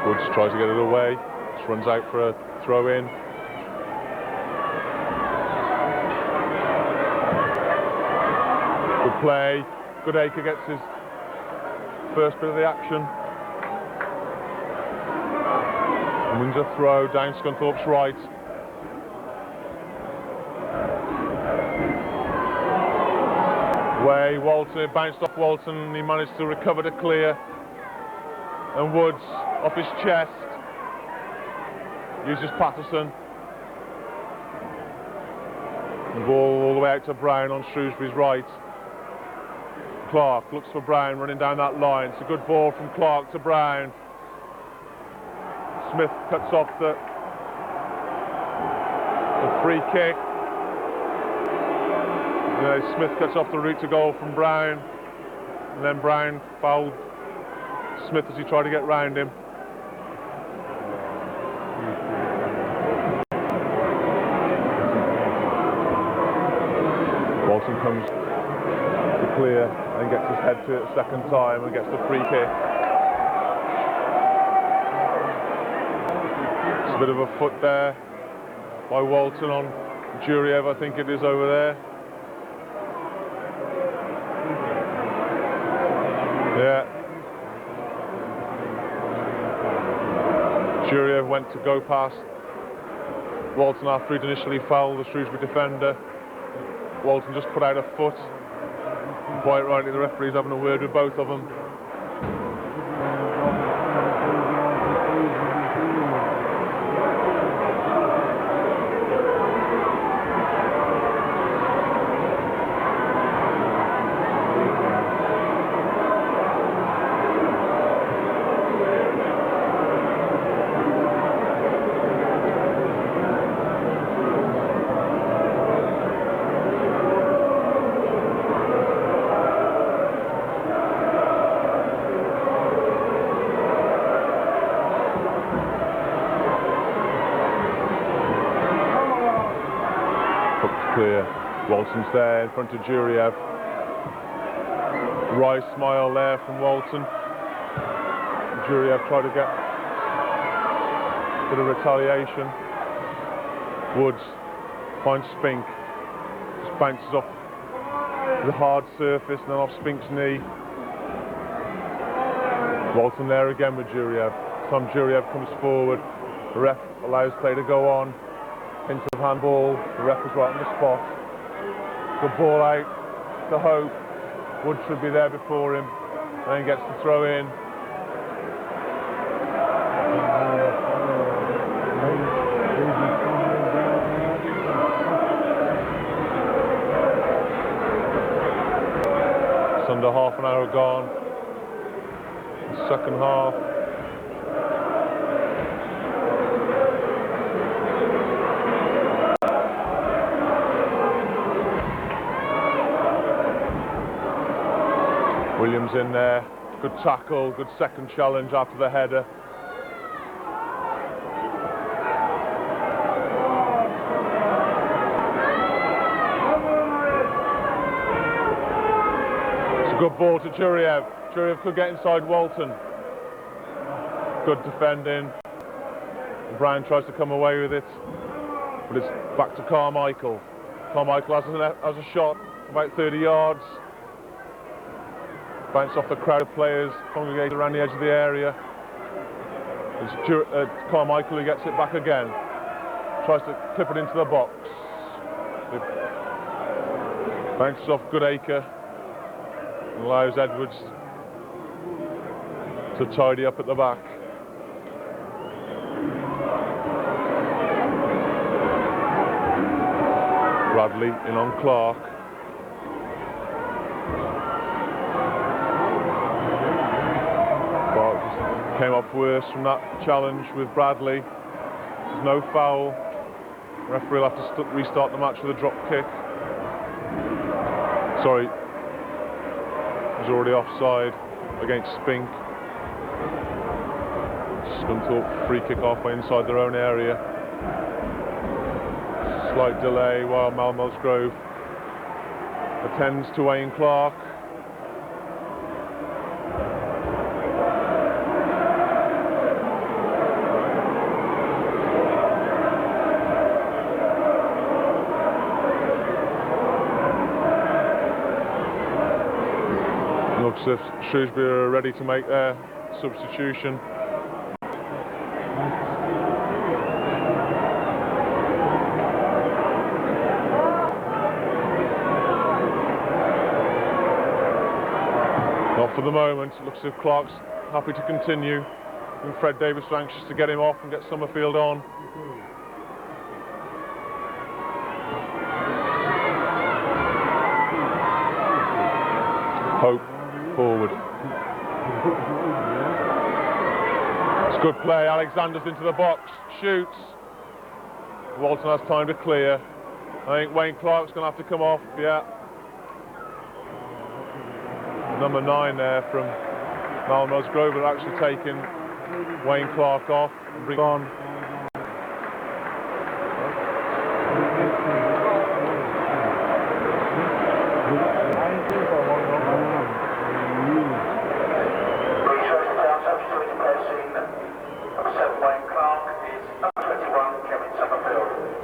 Woods tries to get it away, just runs out for a throw in. Good play, Goodacre gets his first bit of the action. And wins a throw down Scunthorpe's right. Way, Walton, bounced off Walton, and he managed to recover to clear. And Woods, off his chest, uses Patterson. The ball all the way out to Brown on Shrewsbury's right. Clark looks for Brown running down that line. It's a good ball from Clark to Brown. Smith cuts off the free kick. Smith cuts off the route to goal from Brown, and then Brown fouled Smith as he tried to get round him. Walton comes to clear and gets his head to it a second time and gets the free kick. It's a bit of a foot there by Walton on Juriev, I think it is, over there. Yeah. Juriev went to go past Walton after he'd initially fouled the Shrewsbury defender. Walton just put out a foot. And quite rightly, the referee's having a word with both of them. Clear. Walton's there in front of Juriev. Wry smile there from Walton. Juriev tried to get a bit of retaliation. Woods finds Spink. Just bounces off the hard surface and then off Spink's knee. Walton there again with Juriev. Tom Juriev comes forward. The ref allows play to go on. Hint of handball, the ref is right on the spot. Good ball out to Hope. Wood should be there before him, and then gets the throw in. It's under half an hour gone. The second half. Williams in there, good tackle, good second challenge after the header. It's a good ball to Juriev. Juriev could get inside Walton. Good defending. Brown tries to come away with it, but it's back to Carmichael. Carmichael has a shot about 30 yards. Bounce off the crowd of players congregated around the edge of the area. It's Carmichael who gets it back again. Tries to clip it into the box. It bounces off Goodacre and allows Edwards to tidy up at the back. Bradley in on Clark. Came up worse from that challenge with Bradley. There's no foul. Referee will have to restart the match with a drop kick. Sorry, he's already offside against Spink. Scunthorpe free kick halfway inside their own area. Slight delay while Malmesgrove attends to Wayne Clark. Looks as if Shrewsbury are ready to make their substitution. Not for the moment. It looks as if Clark's happy to continue. And Fred Davis is anxious to get him off and get Summerfield on. Hope forward. It's good play. Alexander's into the box, shoots. Walton has time to clear. I think Wayne Clark's going to have to come off. Yeah. Number 9 there from Malmesgrove had actually taken Wayne Clark off and bring on.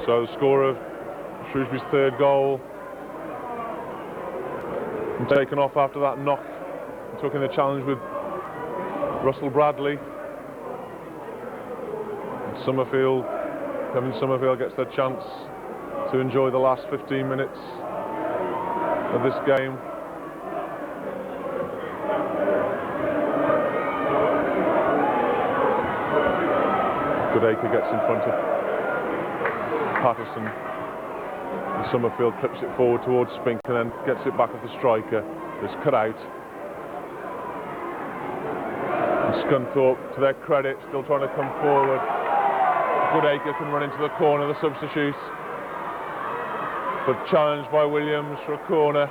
So the score of Shrewsbury's third goal. And taken off after that knock. And took in the challenge with Russell Bradley. And Kevin Summerfield gets their chance to enjoy the last 15 minutes of this game. Goodacre gets in front of Patterson. And Summerfield clips it forward towards Spink and then gets it back off the striker. It's cut out. And Scunthorpe, to their credit, still trying to come forward. Goodacre can run into the corner, the substitute. But challenged by Williams for a corner.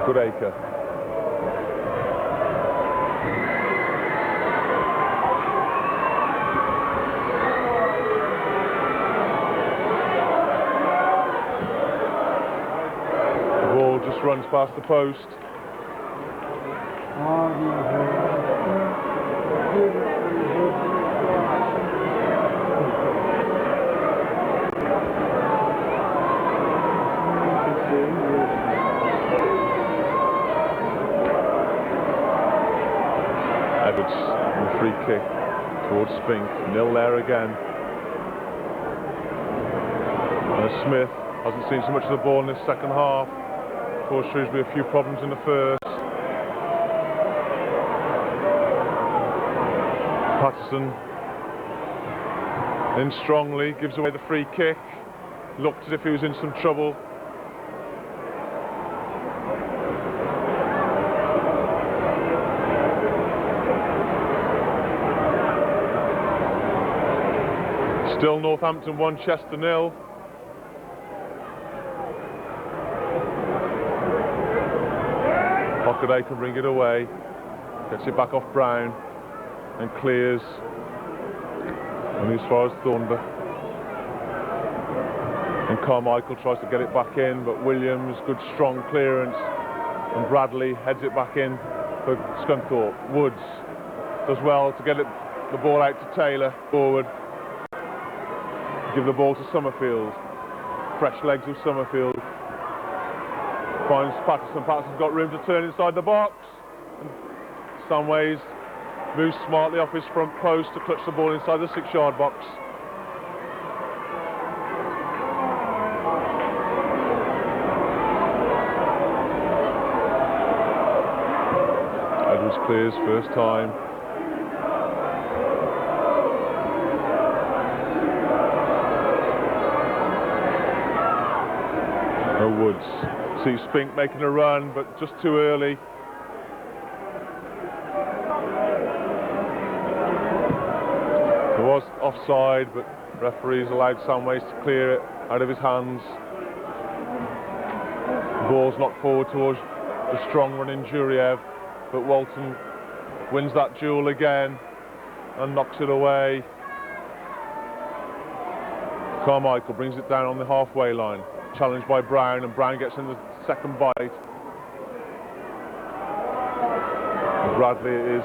Goodacre. The ball just runs past the post. Edwards and the free kick towards Spink. Nil there again. And Smith hasn't seen so much of the ball in this second half. Caused Shrewsbury a few problems in the first. Patterson in strongly, gives away the free kick. Looked as if he was in some trouble. Still Northampton 1, Chester 0. Goodacre can bring it away. Gets it back off Brown and clears. Only as far as Thornber. And Carmichael tries to get it back in, but Williams, good strong clearance. And Bradley heads it back in for Scunthorpe. Woods does well to get the ball out to Taylor. Forward. Give the ball to Summerfield. Fresh legs of Summerfield. Finds Patterson. Patterson's got room to turn inside the box. And Stanways moves smartly off his front post to clutch the ball inside the 6-yard box. Edwards clears first time. Woods. See Spink making a run, but just too early. There was offside, but referees allowed Samways to clear it out of his hands. The ball's knocked forward towards the strong running Juriev, but Walton wins that duel again and knocks it away. Carmichael brings it down on the halfway line. Challenged by Brown, and Brown gets in the second bite. And Bradley is.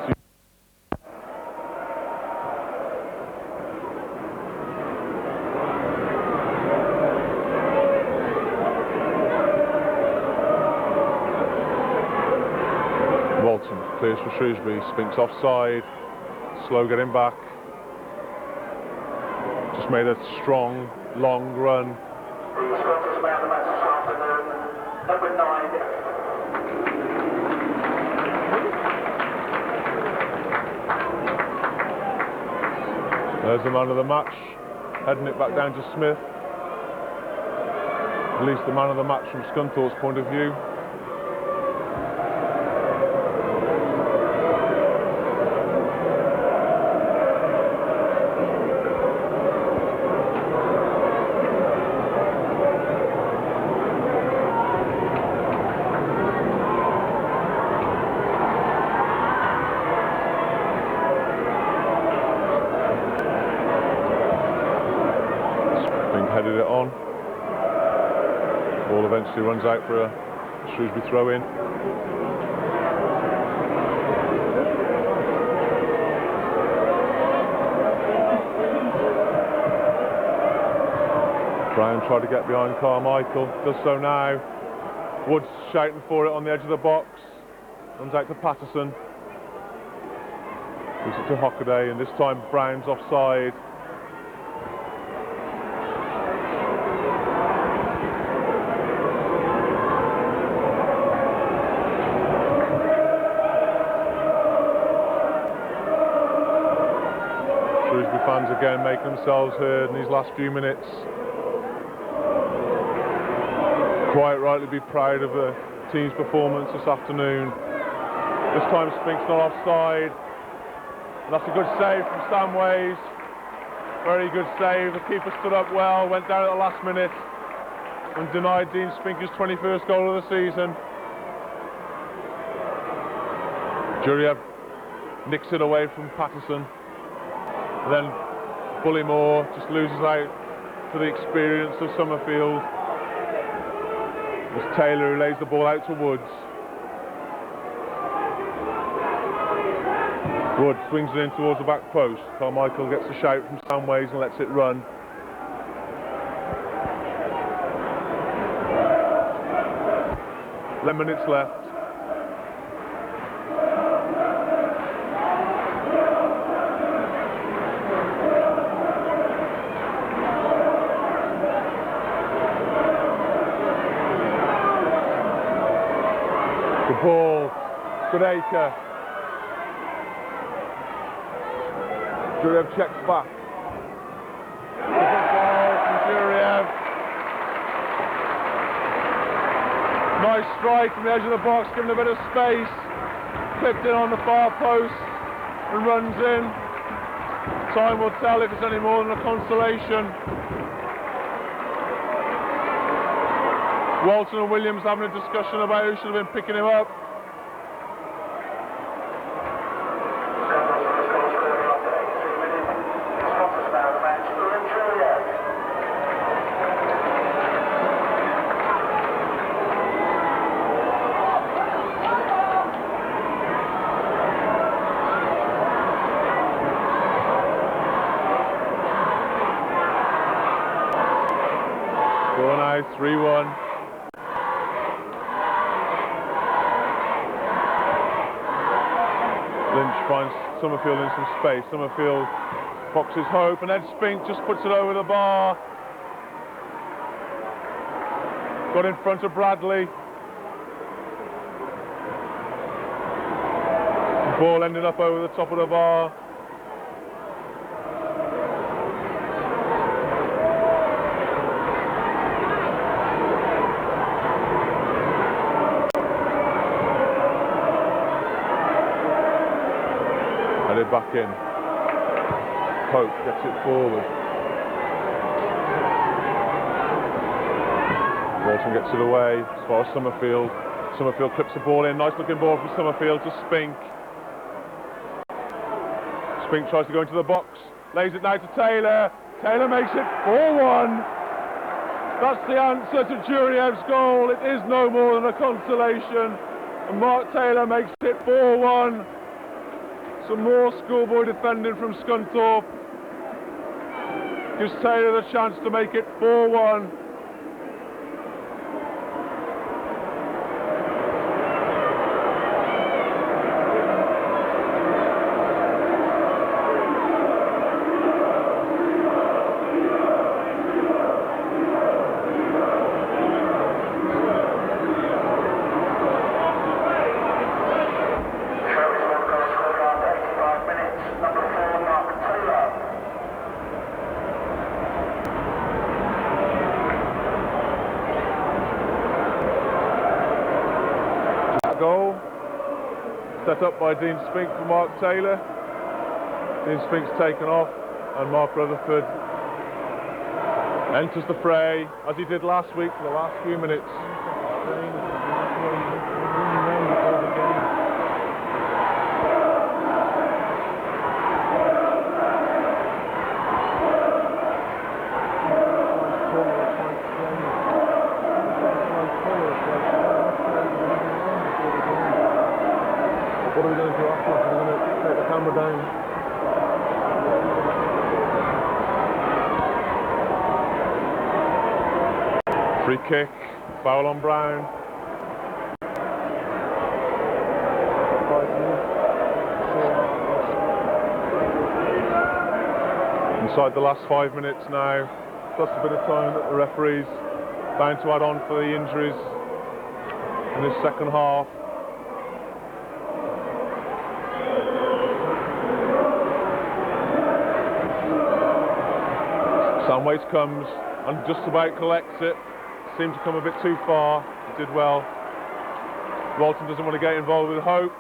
Walton clears for Shrewsbury. Spink's offside. Slow getting back. Just made a strong, long run. There's the man of the match, heading it back down to Smith. At least the man of the match from Scunthorpe's point of view. Headed it on. Ball eventually runs out for a Shrewsbury throw in. Brown tried to get behind Carmichael, does so now. Woods shouting for it on the edge of the box. Runs out to Patterson. Gives it to Hockaday, and this time Brown's offside. Shrewsbury fans again making themselves heard in these last few minutes. Quite rightly be proud of the team's performance this afternoon. This time Spink's not offside. And that's a good save from Samways. Very good save. The keeper stood up well, went down at the last minute and denied Dean Spink his 21st goal of the season. Juriev nicks it away from Patterson. And then Bullymore just loses out to the experience of Summerfield. It's Taylor who lays the ball out to Woods. Woods swings it in towards the back post. Carmichael gets a shout from Samways and lets it run. Eleven minutes left. Good ball, good acre. Juriev checks back. Good ball from Juriev. Nice strike from the edge of the box, given a bit of space. Clipped in on the far post and runs in. Time will tell if it's any more than a consolation. Walton and Williams having a discussion about who should have been picking him up. Go now, 3-1. Lynch finds Summerfield in some space. Summerfield boxes Hope, and then Spink just puts it over the bar. Got in front of Bradley. The ball ended up over the top of the bar. Headed back in. Hope gets it forward. Walton gets it away as far as Summerfield. Summerfield clips the ball in. Nice looking ball from Summerfield to Spink. Spink tries to go into the box. Lays it now to Taylor. Taylor makes it 4-1. That's the answer to Juriev's goal. It is no more than a consolation. And Mark Taylor makes it 4-1. Some more schoolboy defending from Scunthorpe. Gives Taylor the chance to make it 4-1. Goal set up by Dean Spink for Mark Taylor. Dean Spink's taken off and Mark Rutherford enters the fray as he did last week for the last few minutes. What are we going to do after? Are we going to take the camera down? Free kick, foul on Brown. 5 minutes. Inside the last 5 minutes now, plus a bit of time that the referee's bound to add on for the injuries in this second half. Sam Waits comes and just about collects it. Seemed to come a bit too far. He did well. Walton doesn't want to get involved with Hope.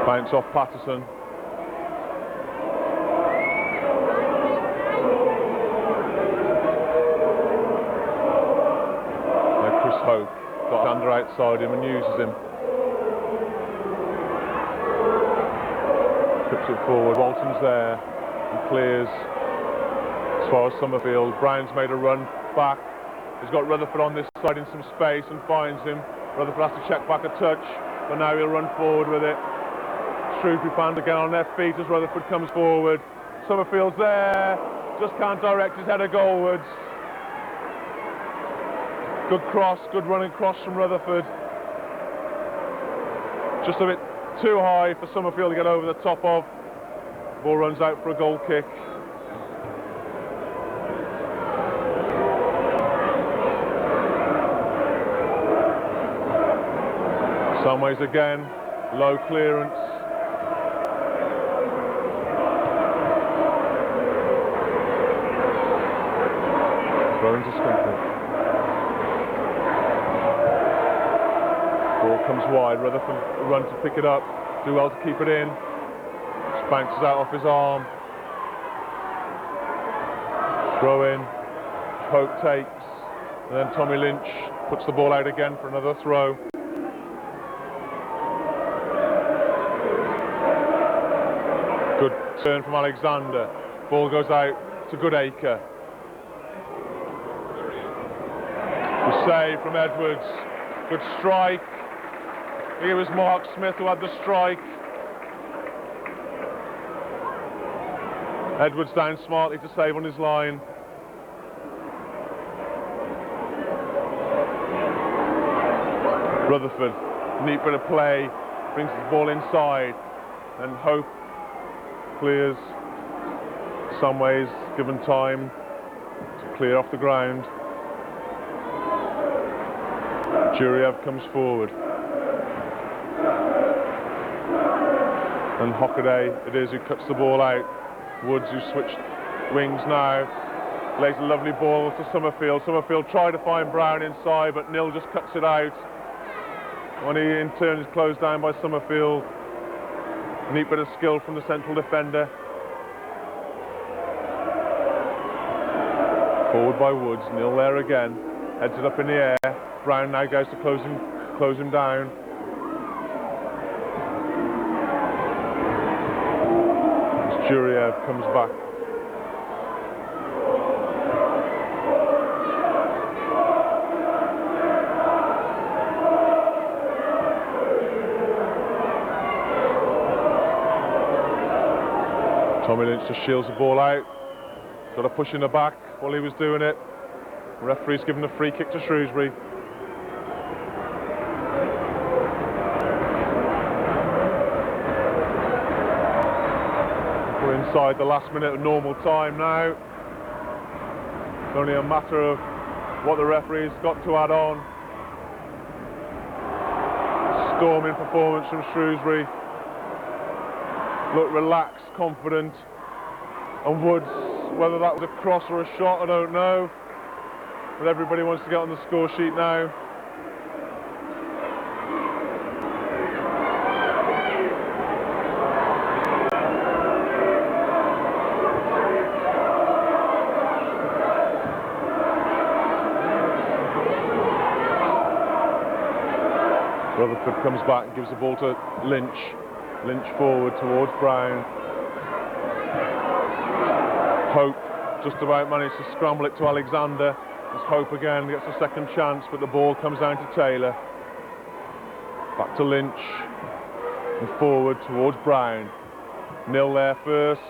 Bounce off Patterson. Now Chris Hope got Alexander outside him and uses him. Trips it forward. Walton's there and clears as far as Summerfield. Brown's made a run back. He's got Rutherford on this side in some space and finds him. Rutherford has to check back a touch, but now he'll run forward with it. Shrewsbury fans again on their feet as Rutherford comes forward. Summerfield's there, just can't direct his header goalwards. Good cross, good running cross from Rutherford. Just a bit too high for Summerfield to get over the top of. Ball runs out for a goal kick. Samways again, low clearance. Thrown to Scunthorpe. Ball comes wide, Rutherford run to pick it up, do well to keep it in. Just bounces out off his arm. Throw in, Hope takes, and then Tommy Lynch puts the ball out again for another throw. Good turn from Alexander. Ball goes out to Goodacre. Good save from Edwards. Good strike. I think it was Mark Smith who had the strike. Edwards down smartly to save on his line. Rutherford, neat bit of play, brings the ball inside, and Hope clears. Some ways given time to clear off the ground. Juriev comes forward. And Hockaday it is who cuts the ball out. Woods, who switched wings now, lays a lovely ball to Summerfield. Summerfield tried to find Brown inside, but Nill just cuts it out. When he in turn is closed down by Summerfield. A neat bit of skill from the central defender. Forward by Woods, Nill there again. Heads it up in the air. Brown now goes to close him down. As Juriev comes back. Tommy Lynch just shields the ball out. Got a push in the back while he was doing it. The referee's given a free kick to Shrewsbury. We're inside the last minute of normal time now. It's only a matter of what the referee's got to add on. Storming performance from Shrewsbury. Look relaxed, confident. And Woods, whether that was a cross or a shot, I don't know. But everybody wants to get on the score sheet now. Rutherford comes back and gives the ball to Lynch. Lynch forward towards Brown. Hope just about managed to scramble it to Alexander. There's hope again, gets a second chance, but the ball comes down to Taylor. Back to Lynch. And forward towards Brown. Nil there first.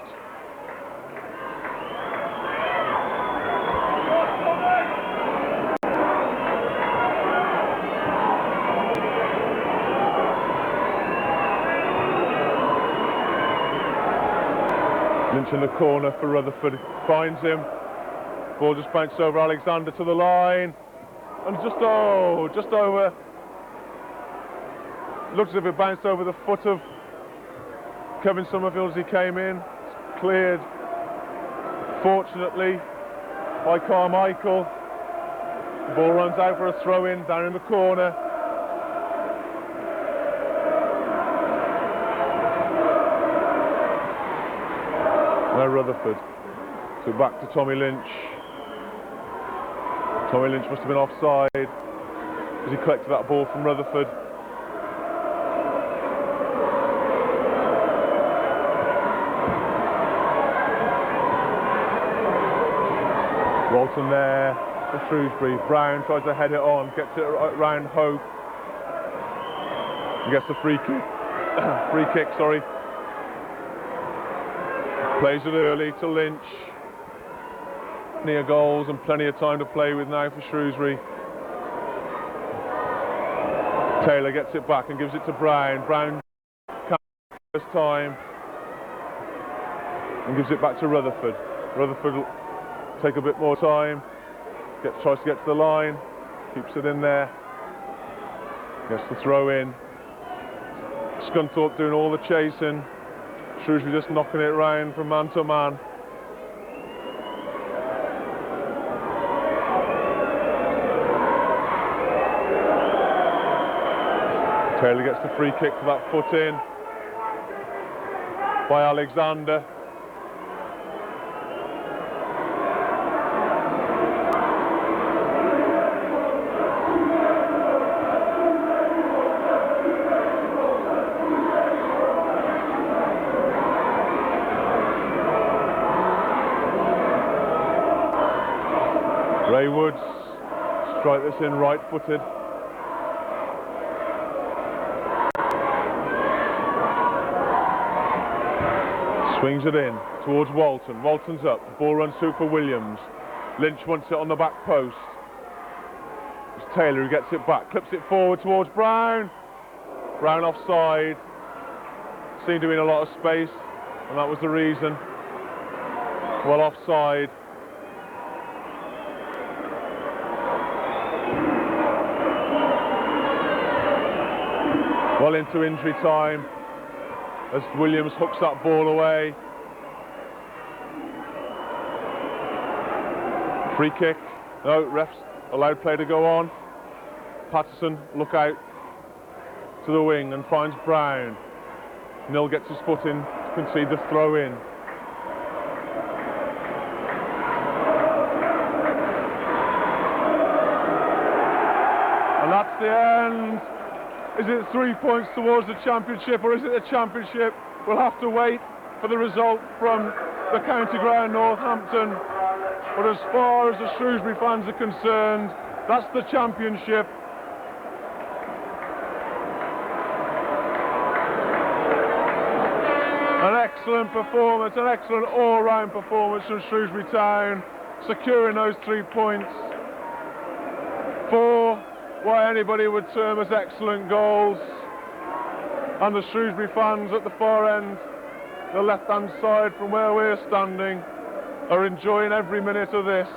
Lynch in the corner for Rutherford, finds him. Ball just bounced over Alexander to the line. And just over. Looks as if it bounced over the foot of Kevin Summerfield as he came in. It's cleared, fortunately, by Carmichael. The ball runs out for a throw-in down in the corner. Now Rutherford. So back to Tommy Lynch. Tommy Lynch must have been offside as he collected that ball from Rutherford. Walton there for Shrewsbury. Brown tries to head it on, gets it round Hope. He gets the free kick. Plays it early to Lynch. Near goals and plenty of time to play with now for Shrewsbury. Taylor gets it back and gives it to Brown. Brown comes first time and gives it back to Rutherford. Rutherford will take a bit more time. Tries to get to the line. Keeps it in there. Gets the throw in. Scunthorpe doing all the chasing. Shrewsbury just knocking it round from man to man. Taylor gets the free kick for that foot in by Alexander. Ray Woods strike this in right-footed. Swings it in towards Walton. Walton's up. The ball runs through for Williams. Lynch wants it on the back post. It's Taylor who gets it back. Clips it forward towards Brown. Brown offside. Seemed to be in a lot of space, and that was the reason. Well offside. Well into injury time as Williams hooks that ball away. Free kick. No, refs allowed play to go on. Patterson look out to the wing and finds Brown. Nil gets his foot in to concede the throw in. And that's the end. Is it 3 points towards the championship, or is it the championship? We'll have to wait for the result from the county ground, Northampton. But as far as the Shrewsbury fans are concerned, that's the championship. An excellent performance, an excellent all-round performance from Shrewsbury Town, securing those 3 points. 4 what anybody would term as excellent goals, and the Shrewsbury fans at the far end, the left-hand side from where we're standing, are enjoying every minute of this.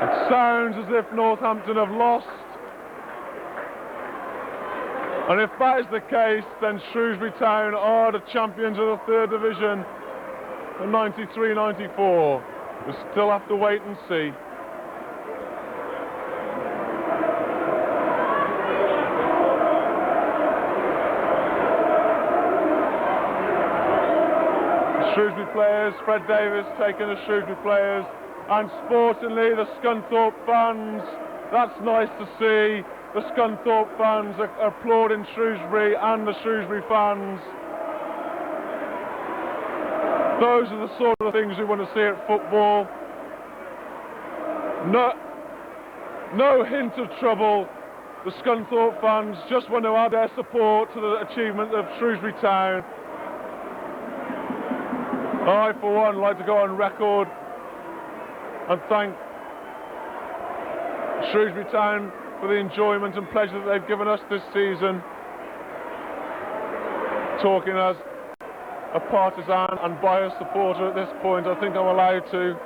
It sounds as if Northampton have lost. And if that is the case, then Shrewsbury Town are the champions of the 3rd Division in 93-94. We still have to wait and see. The Shrewsbury players, Fred Davis taking the Shrewsbury players, and sportingly the Scunthorpe fans. That's nice to see. the Scunthorpe fans are applauding Shrewsbury and the Shrewsbury fans. Those are the sort of things we want to see at football. No hint of trouble. The Scunthorpe fans just want to add their support to the achievement of Shrewsbury Town. I, for one, like to go on record and thank Shrewsbury Town for the enjoyment and pleasure that they've given us this season. Talking as a partisan and biased supporter at this point, I think I'm allowed to.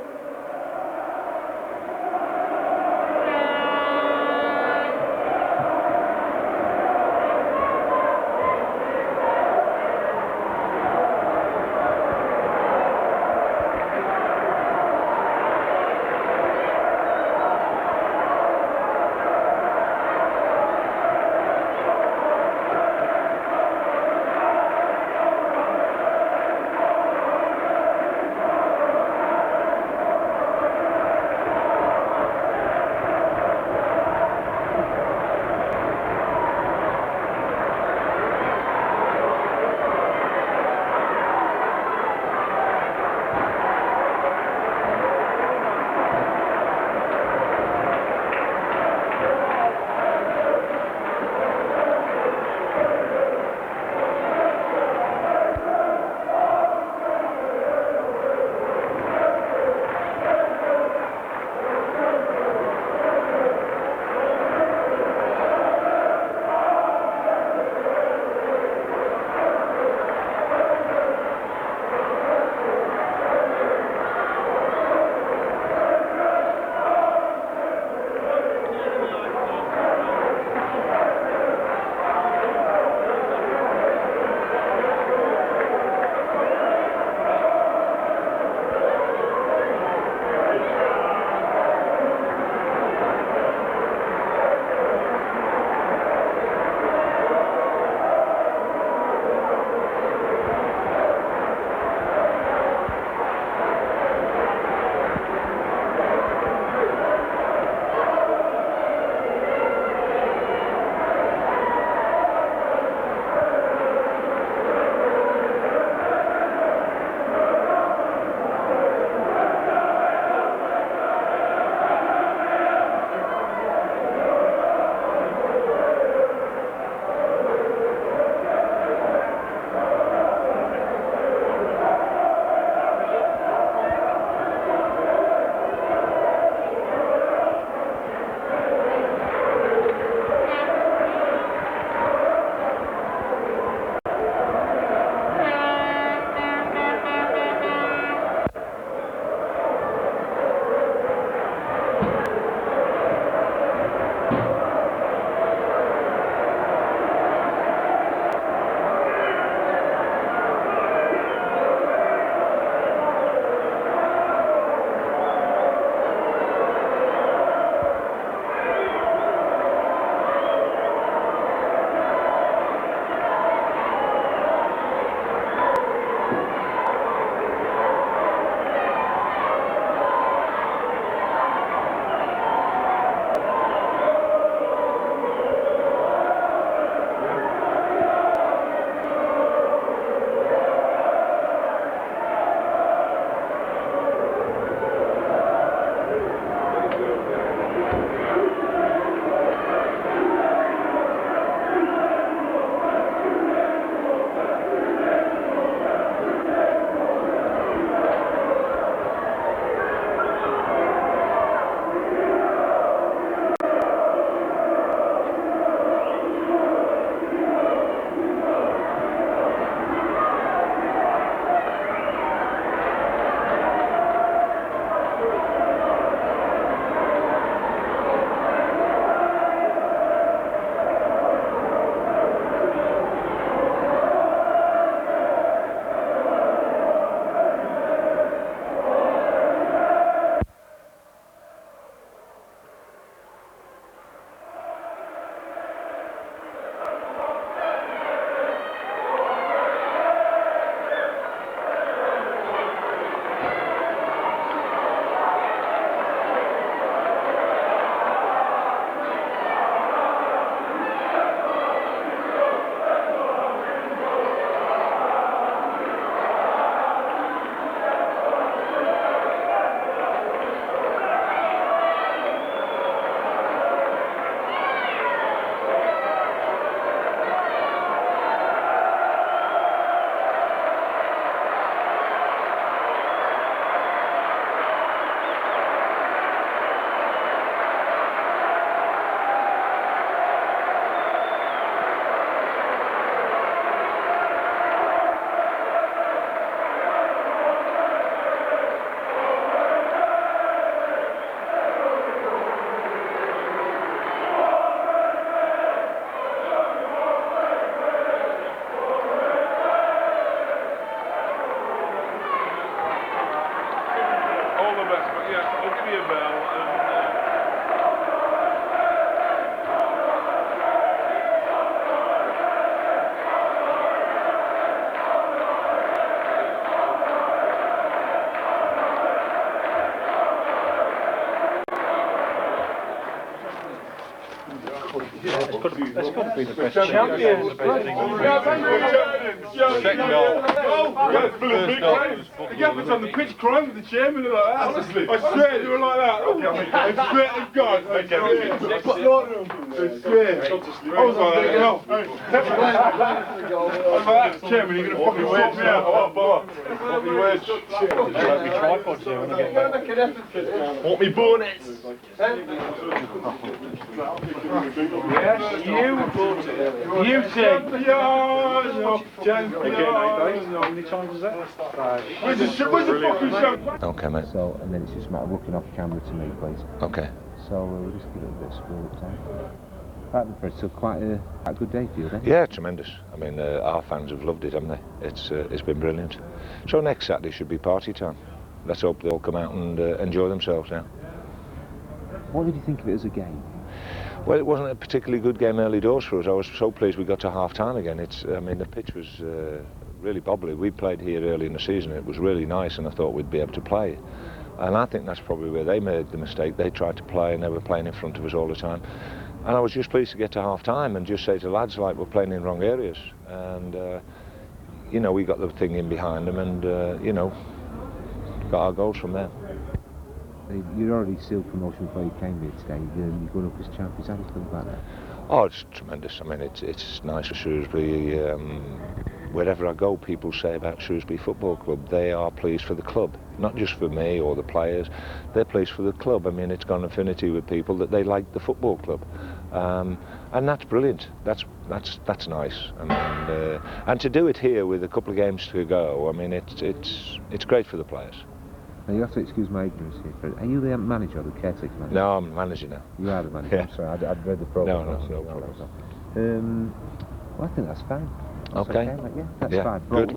It's got to be the best champion. Second goal. First goal was football. It happens on the pitch crying with the chairman like that. Honestly. I swear they were like that. I swear to God. I swear. I was like that. No. I was like that. Chairman, you're going to fucking sort me out. Oh, bother. What me wedge? Let me tripod here when I get back. Want me bonnets? Yes, you Champion! How many times is that? Where's the fucking champion? Okay, mate. So, and then it's just a matter of looking off camera to me, please. Okay. So we'll just give it a bit of school up time. Right, Fred, so quite a good day for you then? Yeah, tremendous. I mean, our fans have loved it, haven't they? It's been brilliant. So next Saturday should be party time. Let's hope they all come out and enjoy themselves now. What did you think of it as a game? Well, it wasn't a particularly good game early doors for us. I was so pleased we got to half-time again. I mean, the pitch was really bobbly. We played here early in the season. It was really nice, and I thought we'd be able to play. And I think that's probably where they made the mistake. They tried to play, and they were playing in front of us all the time. And I was just pleased to get to half-time and just say to the lads, like, we're playing in wrong areas. And, you know, we got the thing in behind them and, you know, got our goals from there. You're already sealed promotion before you came here today. You're going up as champions. How do you feel about that? Oh, it's tremendous. I mean, it's nice for Shrewsbury. Wherever I go, people say about Shrewsbury Football Club, they are pleased for the club. Not just for me or the players, they're pleased for the club. I mean, it's got an affinity with people that they like the football club. And that's brilliant. That's nice. And to do it here with a couple of games to go, I mean, it's great for the players. Now you have to excuse my ignorance here, Fred. Are you the manager or the caretaker manager? No, I'm manager now. You are the manager. Yeah. I'm sorry, I'd read the programme. No problem. Well, I think that's fine. That's Okay. mate. Yeah, that's Yeah, fine. good.